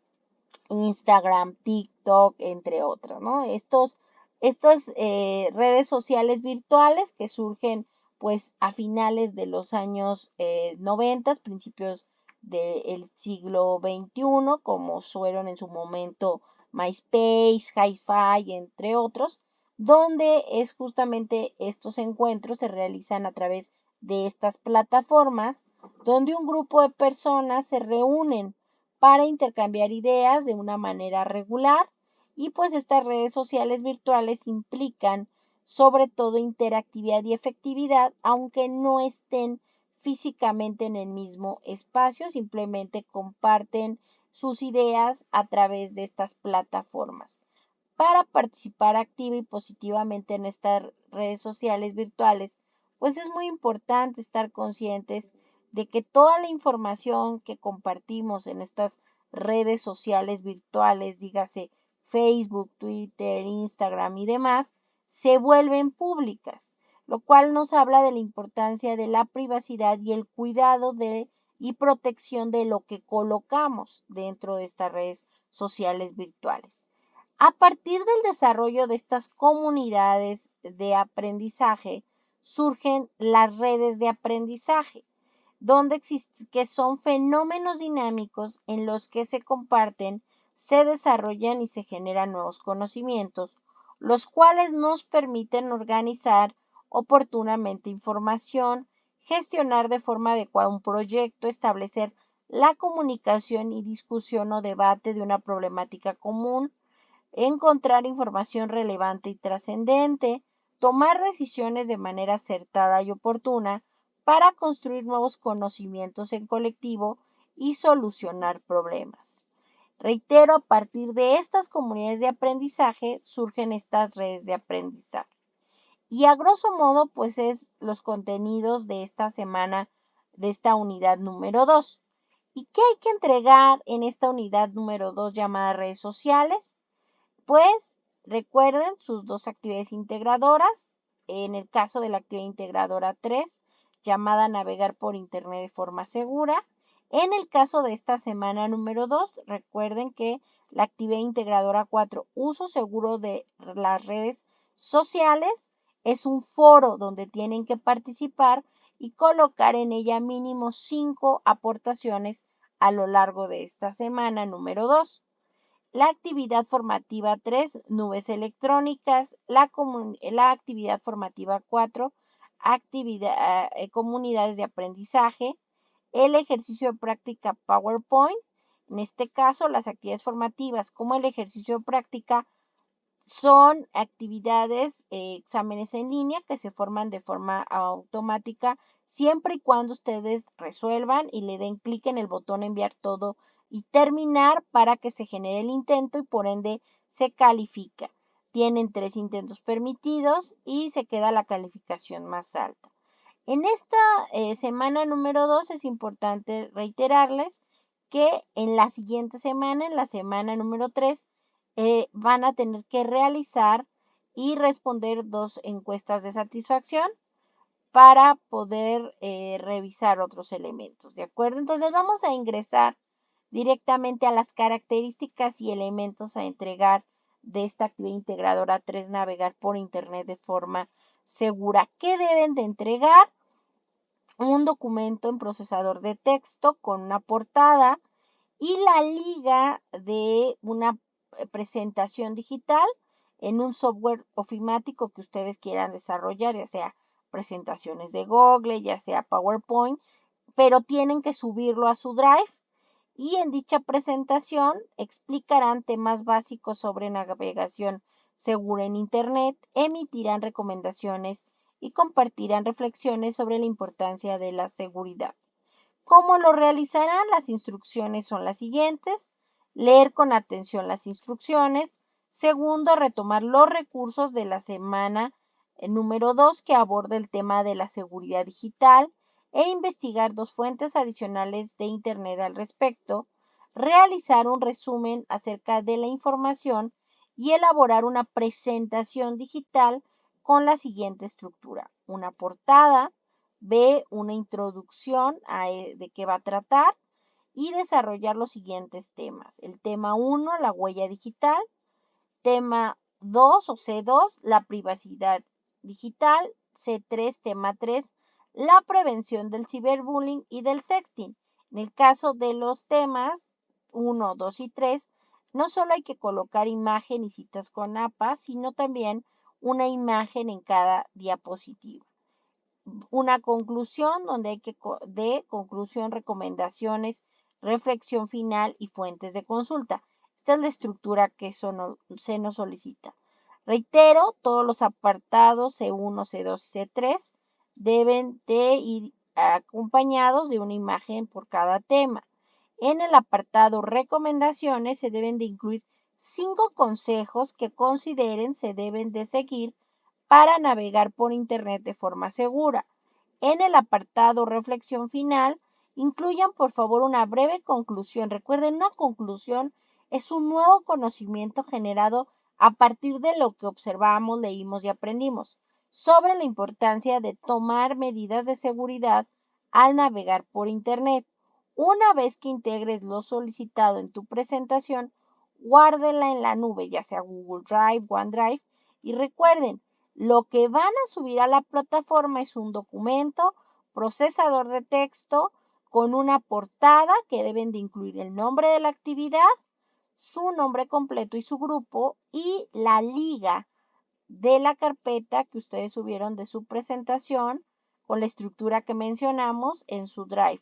Instagram, TikTok, entre otros, ¿no? Estas redes sociales virtuales que surgen pues a finales de los años 90, principios del siglo XXI, como fueron en su momento MySpace, Hi-Fi, entre otros, donde es justamente estos encuentros se realizan a través de estas plataformas, donde un grupo de personas se reúnen para intercambiar ideas de una manera regular, y pues estas redes sociales virtuales implican sobre todo interactividad y efectividad, aunque no estén físicamente en el mismo espacio, simplemente comparten sus ideas a través de estas plataformas. Para participar activa y positivamente en estas redes sociales virtuales, pues es muy importante estar conscientes de que toda la información que compartimos en estas redes sociales virtuales, dígase Facebook, Twitter, Instagram y demás, se vuelven públicas, lo cual nos habla de la importancia de la privacidad y el cuidado de y protección de lo que colocamos dentro de estas redes sociales virtuales. A partir del desarrollo de estas comunidades de aprendizaje, surgen las redes de aprendizaje, que son fenómenos dinámicos en los que se comparten, se desarrollan y se generan nuevos conocimientos, los cuales nos permiten organizar oportunamente información, gestionar de forma adecuada un proyecto, establecer la comunicación y discusión o debate de una problemática común, encontrar información relevante y trascendente, tomar decisiones de manera acertada y oportuna para construir nuevos conocimientos en colectivo y solucionar problemas. Reitero, a partir de estas comunidades de aprendizaje surgen estas redes de aprendizaje. Y a grosso modo, pues es los contenidos de esta semana, de esta unidad número 2. ¿Y qué hay que entregar en esta unidad número 2 llamada redes sociales? Pues recuerden sus dos actividades integradoras. En el caso de la actividad integradora 3, llamada navegar por internet de forma segura. En el caso de esta semana número 2, recuerden que la actividad integradora 4, uso seguro de las redes sociales, es un foro donde tienen que participar y colocar en ella mínimo 5 aportaciones a lo largo de esta semana número 2. La actividad formativa 3, nubes electrónicas. La actividad formativa 4, comunidades de aprendizaje. El ejercicio de práctica PowerPoint. En este caso, las actividades formativas como el ejercicio de práctica son actividades, exámenes en línea que se forman de forma automática siempre y cuando ustedes resuelvan y le den clic en el botón enviar todo y terminar para que se genere el intento y por ende se califica. Tienen 3 intentos permitidos y se queda la calificación más alta. En esta semana número 2 es importante reiterarles que en la siguiente semana, en la semana número 3, van a tener que realizar y responder 2 encuestas de satisfacción para poder revisar otros elementos, ¿de acuerdo? Entonces vamos a ingresar directamente a las características y elementos a entregar de esta actividad integradora 3, navegar por internet de forma segura. ¿Qué deben de entregar? Un documento en procesador de texto con una portada y la liga de una presentación digital en un software ofimático que ustedes quieran desarrollar, ya sea presentaciones de Google, ya sea PowerPoint, pero tienen que subirlo a su Drive y en dicha presentación explicarán temas básicos sobre navegación segura en Internet, emitirán recomendaciones y compartirán reflexiones sobre la importancia de la seguridad. ¿Cómo lo realizarán? Las instrucciones son las siguientes. Leer con atención las instrucciones. Segundo, retomar los recursos de la semana número 2 que aborda el tema de la seguridad digital e investigar 2 fuentes adicionales de Internet al respecto. Realizar un resumen acerca de la información y elaborar una presentación digital con la siguiente estructura. Una portada, B, una introducción de qué va a tratar y desarrollar los siguientes temas. El tema 1, la huella digital. Tema 2 o C2, la privacidad digital. C3, tema 3, la prevención del ciberbullying y del sexting. En el caso de los temas 1, 2 y 3, no solo hay que colocar imagen y citas con APA, sino también una imagen en cada diapositiva. Una conclusión donde hay que de conclusión, recomendaciones, reflexión final y fuentes de consulta. Esta es la estructura que se nos solicita. Reitero, todos los apartados C1, C2 y C3 deben de ir acompañados de una imagen por cada tema. En el apartado recomendaciones se deben de incluir 5 consejos que consideren se deben de seguir para navegar por Internet de forma segura. En el apartado reflexión final, incluyan por favor una breve conclusión. Recuerden, una conclusión es un nuevo conocimiento generado a partir de lo que observamos, leímos y aprendimos sobre la importancia de tomar medidas de seguridad al navegar por Internet. Una vez que integres lo solicitado en tu presentación, guárdela en la nube, ya sea Google Drive, OneDrive, y recuerden, lo que van a subir a la plataforma es un documento, procesador de texto, con una portada que deben de incluir el nombre de la actividad, su nombre completo y su grupo, y la liga de la carpeta que ustedes subieron de su presentación con la estructura que mencionamos en su Drive.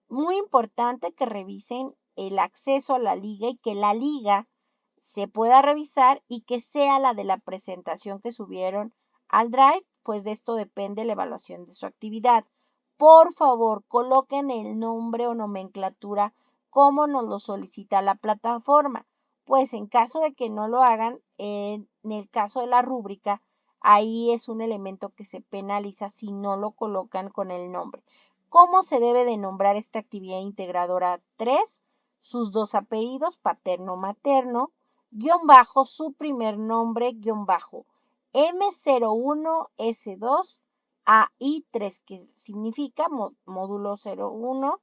Muy importante que revisen el acceso a la liga y que la liga se pueda revisar y que sea la de la presentación que subieron al Drive, pues de esto depende la evaluación de su actividad. Por favor, coloquen el nombre o nomenclatura como nos lo solicita la plataforma, pues en caso de que no lo hagan, en el caso de la rúbrica, ahí es un elemento que se penaliza si no lo colocan con el nombre. ¿Cómo se debe de nombrar esta actividad integradora 3? Sus 2 apellidos, paterno-materno, guión bajo, su primer nombre, guión bajo, M01, S2, AI3, que significa módulo 01,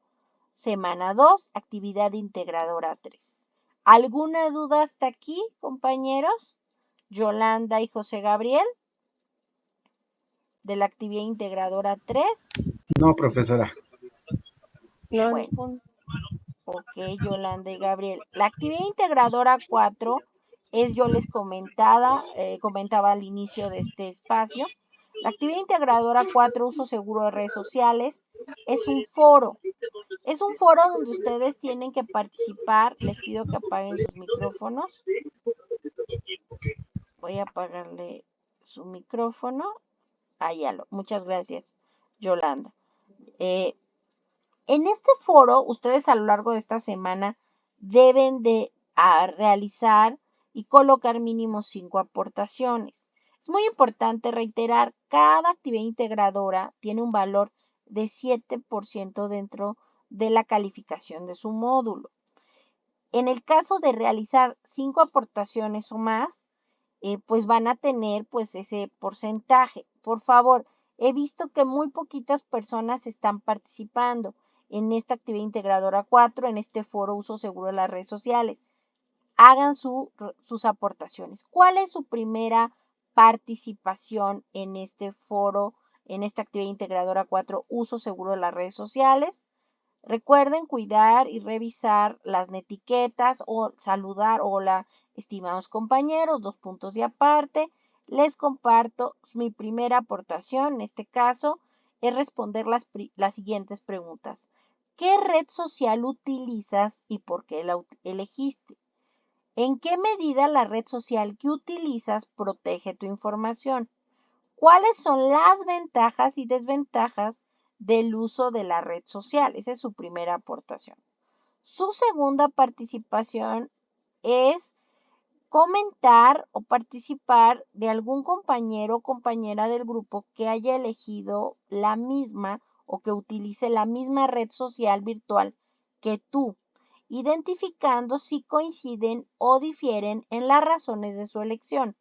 semana 2, actividad integradora 3. ¿Alguna duda hasta aquí, compañeros? Yolanda y José Gabriel, de la actividad integradora 3. No, profesora. Bueno, ok, Yolanda y Gabriel. La actividad integradora 4 es, yo les comentaba al inicio de este espacio, la actividad integradora 4, uso seguro de redes sociales, es un foro. Es un foro donde ustedes tienen que participar. Les pido que apaguen sus micrófonos. Voy a apagarle su micrófono. Muchas gracias, Yolanda. En este foro, ustedes a lo largo de esta semana deben de realizar y colocar mínimo 5 aportaciones. Es muy importante reiterar, cada actividad integradora tiene un valor de 7% dentro de la calificación de su módulo. En el caso de realizar 5 aportaciones o más, pues van a tener pues ese porcentaje. Por favor, he visto que muy poquitas personas están participando en esta actividad integradora 4, en este foro uso seguro de las redes sociales. Hagan sus aportaciones. ¿Cuál es su primera participación en este foro, en esta actividad integradora 4, uso seguro de las redes sociales? Recuerden cuidar y revisar las netiquetas o saludar, hola, estimados compañeros, 2 puntos y aparte. Les comparto mi primera aportación, en este caso, es responder las siguientes preguntas. ¿Qué red social utilizas y por qué la elegiste? ¿En qué medida la red social que utilizas protege tu información? ¿Cuáles son las ventajas y desventajas del uso de la red social? Esa es su primera aportación. Su segunda participación es comentar o participar de algún compañero o compañera del grupo que haya elegido la misma o que utilice la misma red social virtual que tú, identificando si coinciden o difieren en las razones de su elección.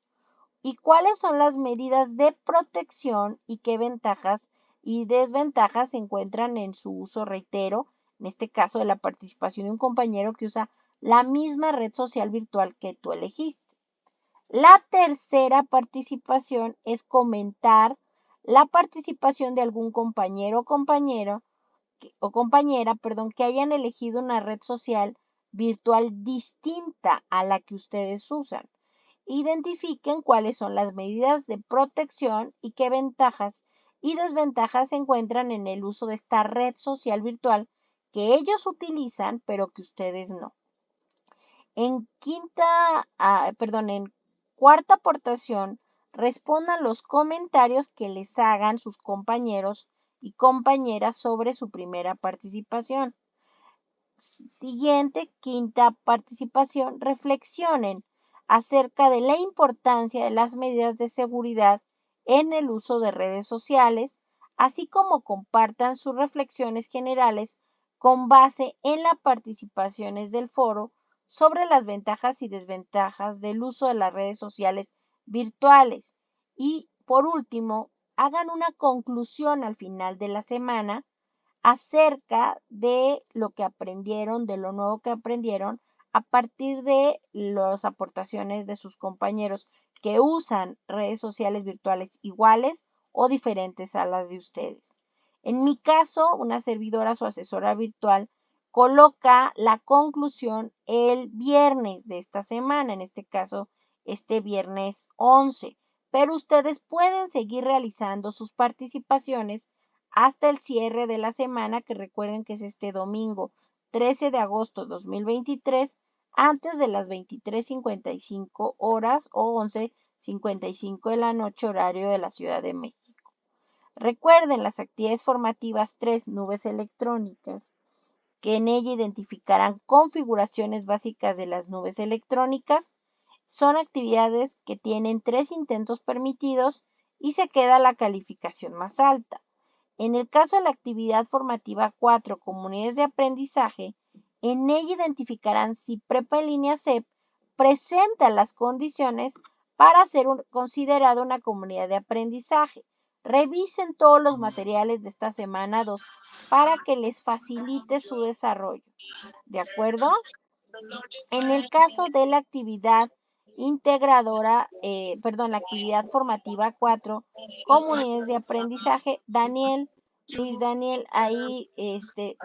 ¿Y cuáles son las medidas de protección y qué ventajas y desventajas se encuentran en su uso? Reitero, en este caso de la participación de un compañero que usa la misma red social virtual que tú elegiste. La tercera participación es comentar la participación de algún compañero o compañero compañera, perdón, que hayan elegido una red social virtual distinta a la que ustedes usan. Identifiquen cuáles son las medidas de protección y qué ventajas y desventajas se encuentran en el uso de esta red social virtual que ellos utilizan, pero que ustedes no. En cuarta aportación, respondan los comentarios que les hagan sus compañeros y compañeras sobre su primera participación. Siguiente, quinta participación, reflexionen acerca de la importancia de las medidas de seguridad en el uso de redes sociales, así como compartan sus reflexiones generales con base en las participaciones del foro sobre las ventajas y desventajas del uso de las redes sociales virtuales. Y por último, hagan una conclusión al final de la semana acerca de lo que aprendieron, de lo nuevo que aprendieron a partir de las aportaciones de sus compañeros que usan redes sociales virtuales iguales o diferentes a las de ustedes. En mi caso, una servidora o asesora virtual coloca la conclusión el viernes de esta semana, en este caso, este viernes 11, pero ustedes pueden seguir realizando sus participaciones hasta el cierre de la semana, que recuerden que es este domingo 13 de agosto de 2023, antes de las 23:55 horas o 11:55 de la noche, horario de la Ciudad de México. Recuerden las actividades formativas 3, nubes electrónicas, que en ella identificarán configuraciones básicas de las nubes electrónicas. Son actividades que tienen 3 intentos permitidos y se queda la calificación más alta. En el caso de la actividad formativa 4, comunidades de aprendizaje, en ella identificarán si Prepa en línea CEP presenta las condiciones para ser considerada una comunidad de aprendizaje. Revisen todos los materiales de esta semana 2 para que les facilite su desarrollo. ¿De acuerdo? En el caso de la actividad integradora, la actividad formativa 4, comunidades de aprendizaje, Luis Daniel, ahí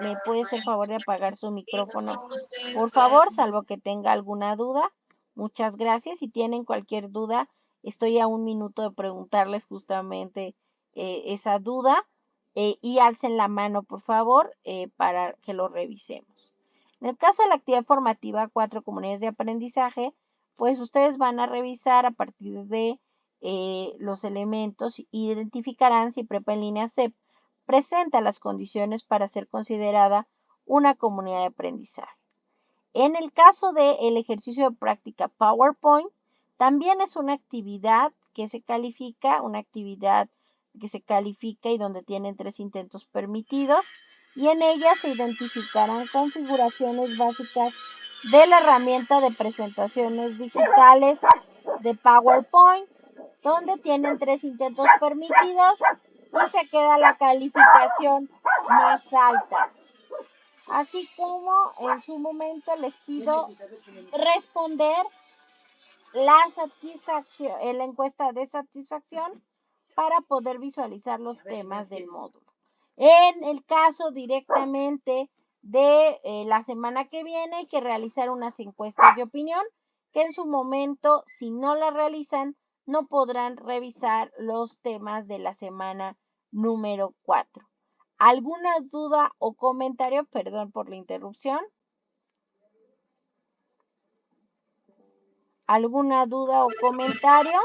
me puede hacer favor de apagar su micrófono, por favor, salvo que tenga alguna duda. Muchas gracias. Si tienen cualquier duda, estoy a un minuto de preguntarles justamente esa duda y alcen la mano, por favor, para que lo revisemos. En el caso de la actividad formativa 4, comunidades de aprendizaje, pues ustedes van a revisar a partir de los elementos, identificarán si Prepa en línea CEP presenta las condiciones para ser considerada una comunidad de aprendizaje. En el caso del ejercicio de práctica PowerPoint, también es una actividad que se califica, y donde tienen 3 intentos permitidos, y en ella se identificarán configuraciones básicas de la herramienta de presentaciones digitales de PowerPoint, donde tienen 3 intentos permitidos y se queda la calificación más alta. Así como en su momento les pido responder la encuesta de satisfacción para poder visualizar los temas del módulo. En el caso directamente de la semana que viene, hay que realizar unas encuestas de opinión que en su momento, si no las realizan, no podrán revisar los temas de la semana número 4. ¿Alguna duda o comentario? Perdón por la interrupción. ¿Alguna duda o comentario?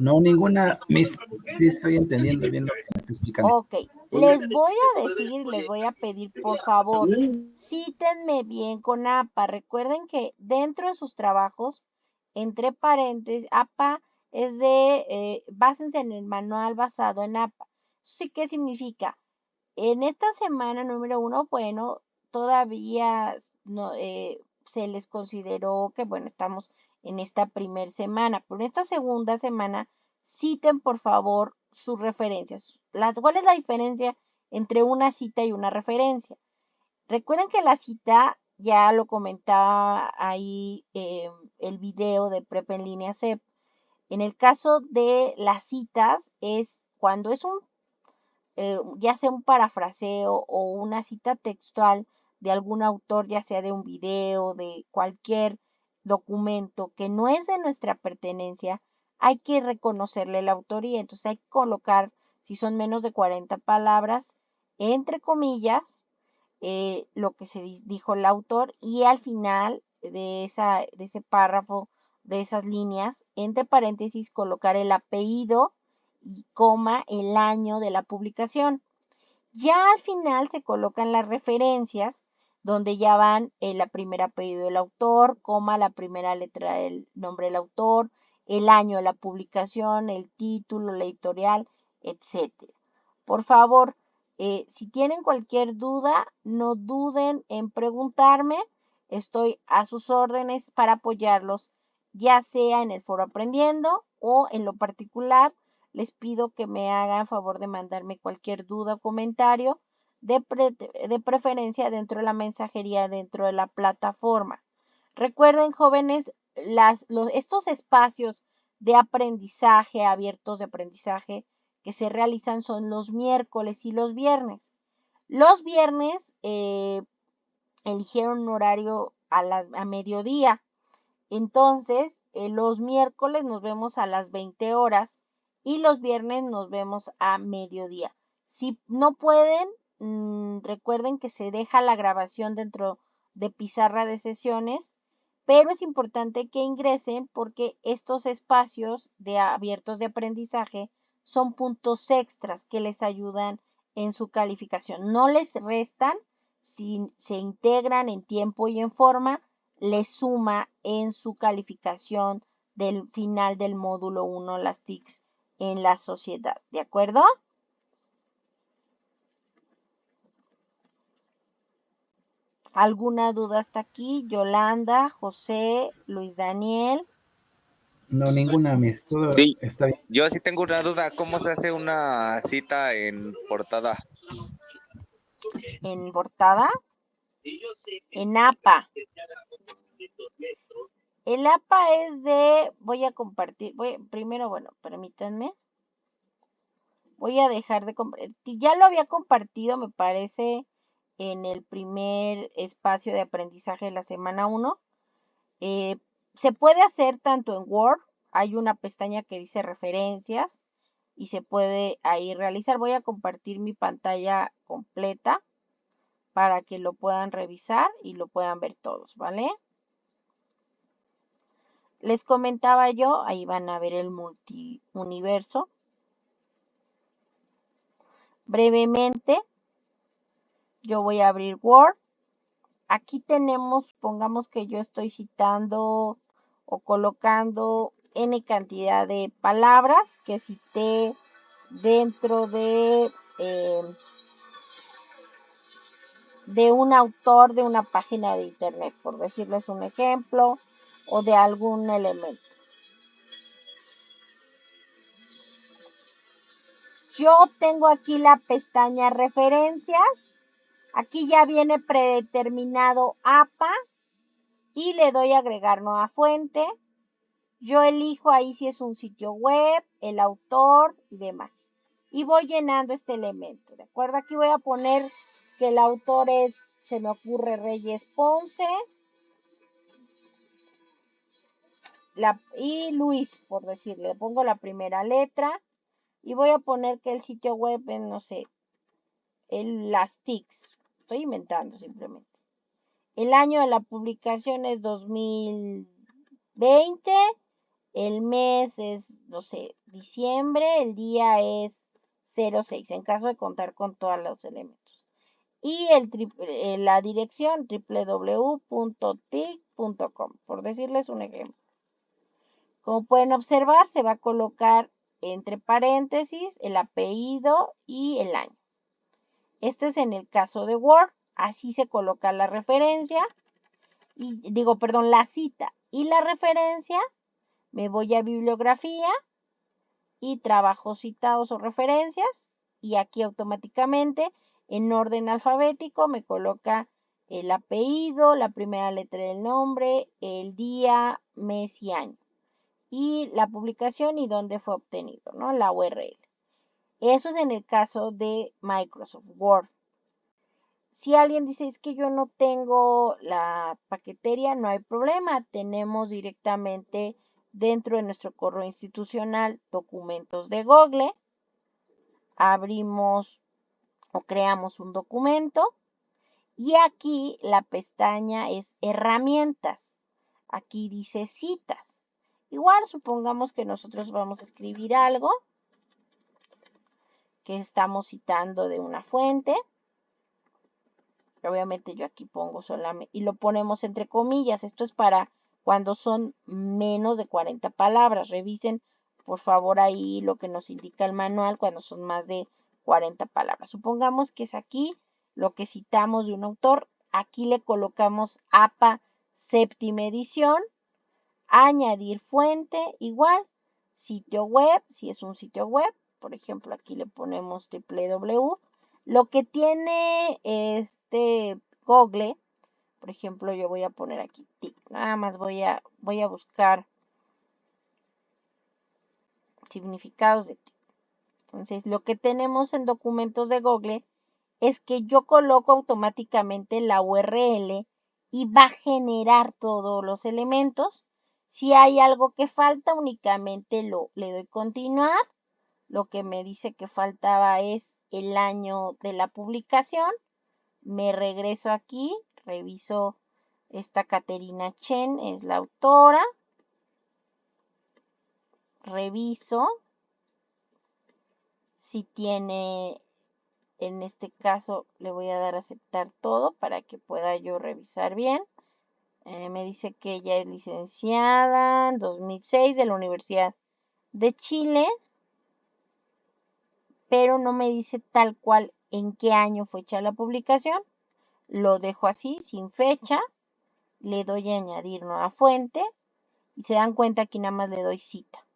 No, ninguna, Miss. Sí, estoy entendiendo bien lo que me está explicando. Ok, les voy a pedir, por favor, cítenme bien con APA. Recuerden que dentro de sus trabajos, entre paréntesis, APA es básense en el manual basado en APA. Sí, ¿qué significa? En esta semana número 1, bueno, todavía no, se les consideró que, bueno, estamos en esta primera semana, pero en esta segunda semana citen, por favor, sus referencias. ¿Cuál es la diferencia entre una cita y una referencia? Recuerden que la cita, ya lo comentaba ahí el video de Prepa en línea CEP. En el caso de las citas, es cuando es ya sea un parafraseo o una cita textual de algún autor, ya sea de un video, de cualquier documento que no es de nuestra pertenencia, hay que reconocerle la autoría. Entonces hay que colocar, si son menos de 40 palabras, entre comillas, lo que se dijo el autor, y al final de ese párrafo, de esas líneas, entre paréntesis, colocar el apellido y coma el año de la publicación. Ya al final se colocan las referencias, donde ya van el primer apellido del autor, coma la primera letra del nombre del autor, el año de la publicación, el título, la editorial, etc. Por favor, si tienen cualquier duda, no duden en preguntarme. Estoy a sus órdenes para apoyarlos, ya sea en el foro Aprendiendo o en lo particular. Les pido que me hagan favor de mandarme cualquier duda o comentario, de preferencia dentro de la mensajería, dentro de la plataforma. Recuerden, jóvenes, estos espacios de aprendizaje, abiertos de aprendizaje, que se realizan son los miércoles y los viernes. Los viernes eligieron un horario a mediodía. Entonces, los miércoles nos vemos a las 20 horas y los viernes nos vemos a mediodía. Si no pueden, recuerden que se deja la grabación dentro de pizarra de sesiones, pero es importante que ingresen porque estos espacios abiertos de aprendizaje son puntos extras que les ayudan en su calificación. No les restan, si se integran en tiempo y en forma, les suma en su calificación del final del módulo 1, las TICs en la sociedad. ¿De acuerdo? ¿Alguna duda hasta aquí? Yolanda, José, Luis Daniel. No, ninguna, Miss. Todo Sí, está bien. yo sí tengo una duda. ¿Cómo se hace una cita en portada? ¿En portada? En APA. El APA es voy a compartir, primero, bueno, permítanme. Voy a dejar de compartir. Ya lo había compartido, me parece, en el primer espacio de aprendizaje de la semana 1. Se puede hacer tanto en Word, hay una pestaña que dice referencias y se puede ahí realizar. Voy a compartir mi pantalla completa para que lo puedan revisar y lo puedan ver todos, ¿vale? Les comentaba yo, ahí van a ver el multiuniverso. Brevemente, yo voy a abrir Word. Aquí tenemos, pongamos que yo estoy citando o colocando N cantidad de palabras que cité dentro de un autor de una página de internet, por decirles un ejemplo, o de algún elemento. Yo tengo aquí la pestaña referencias. Aquí ya viene predeterminado APA y le doy a agregar nueva fuente. Yo elijo ahí si es un sitio web, el autor y demás. Y voy llenando este elemento, ¿de acuerdo? Aquí voy a poner que el autor es, se me ocurre, Reyes Ponce. Y Luis, por decirle, le pongo la primera letra. Y voy a poner que el sitio web es, no sé, las TICs. Estoy inventando simplemente. El año de la publicación es 2020. El mes es, no sé, diciembre. El día es 06, en caso de contar con todos los elementos. Y la dirección www.tic.com, por decirles un ejemplo. Como pueden observar, se va a colocar entre paréntesis el apellido y el año. Este es en el caso de Word. Así se coloca la referencia. La cita y la referencia. Me voy a bibliografía y trabajos citados o referencias. Y aquí automáticamente, en orden alfabético, me coloca el apellido, la primera letra del nombre, el día, mes y año. Y la publicación y dónde fue obtenido, ¿no? La URL. Eso es en el caso de Microsoft Word. Si alguien dice, es que yo no tengo la paquetería, no hay problema. Tenemos directamente dentro de nuestro correo institucional documentos de Google. Abrimos o creamos un documento y aquí la pestaña es herramientas. Aquí dice citas. Igual supongamos que nosotros vamos a escribir algo que estamos citando de una fuente. Obviamente yo aquí pongo solamente y lo ponemos entre comillas. Esto es para cuando son menos de 40 palabras. Revisen por favor ahí lo que nos indica el manual cuando son más de 40 palabras. Supongamos que es aquí lo que citamos de un autor. Aquí le colocamos APA séptima edición. Añadir fuente igual. Sitio web, si es un sitio web. Por ejemplo, aquí le ponemos www. Lo que tiene Google, por ejemplo, yo voy a poner aquí TIC. Nada más voy a buscar significados de TIC. Entonces, lo que tenemos en documentos de Google es que yo coloco automáticamente la URL y va a generar todos los elementos. Si hay algo que falta, únicamente le doy continuar. Lo que me dice que faltaba es el año de la publicación. Me regreso aquí, reviso esta Caterina Chen, es la autora. Reviso si tiene, en este caso le voy a dar a aceptar todo para que pueda yo revisar bien. Me dice que ella es licenciada en 2006 de la Universidad de Chile, pero no me dice tal cual en qué año fue hecha la publicación. Lo dejo así, sin fecha. Le doy a añadir nueva fuente. Y se dan cuenta que nada más le doy cita.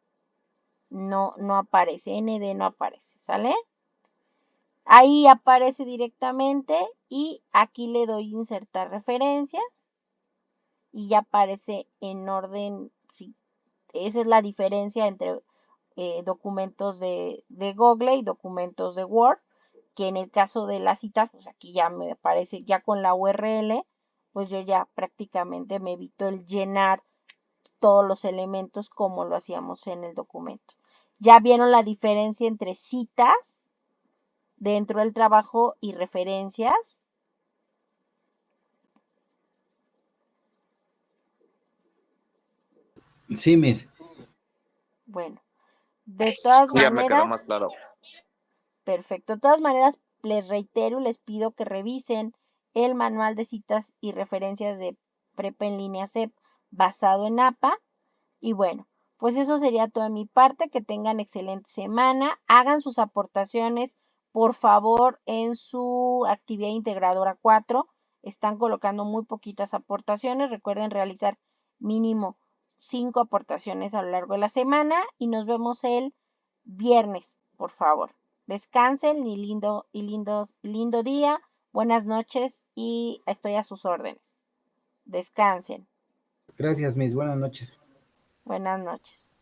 No aparece, ND no aparece, ¿sale? Ahí aparece directamente y aquí le doy insertar referencias. Y ya aparece en orden, sí. Esa es la diferencia entre documentos de Google y documentos de Word, que en el caso de la cita, pues aquí ya me aparece ya con la URL, pues yo ya prácticamente me evito el llenar todos los elementos como lo hacíamos en el documento. Ya vieron la diferencia entre citas dentro del trabajo y referencias. Sí, Miss. Bueno, de todas Sí, ya me quedó maneras, más claro. perfecto. De todas maneras, les reitero y les pido que revisen el manual de citas y referencias de Prepa en línea CEP basado en APA. Y bueno, pues eso sería toda mi parte. Que tengan excelente semana. Hagan sus aportaciones, por favor, en su actividad integradora 4. Están colocando muy poquitas aportaciones. Recuerden realizar mínimo 5 aportaciones a lo largo de la semana. Y nos vemos el viernes, por favor. Descansen y lindo día. Buenas noches y estoy a sus órdenes. Descansen. Gracias, Miss. Buenas noches. Buenas noches.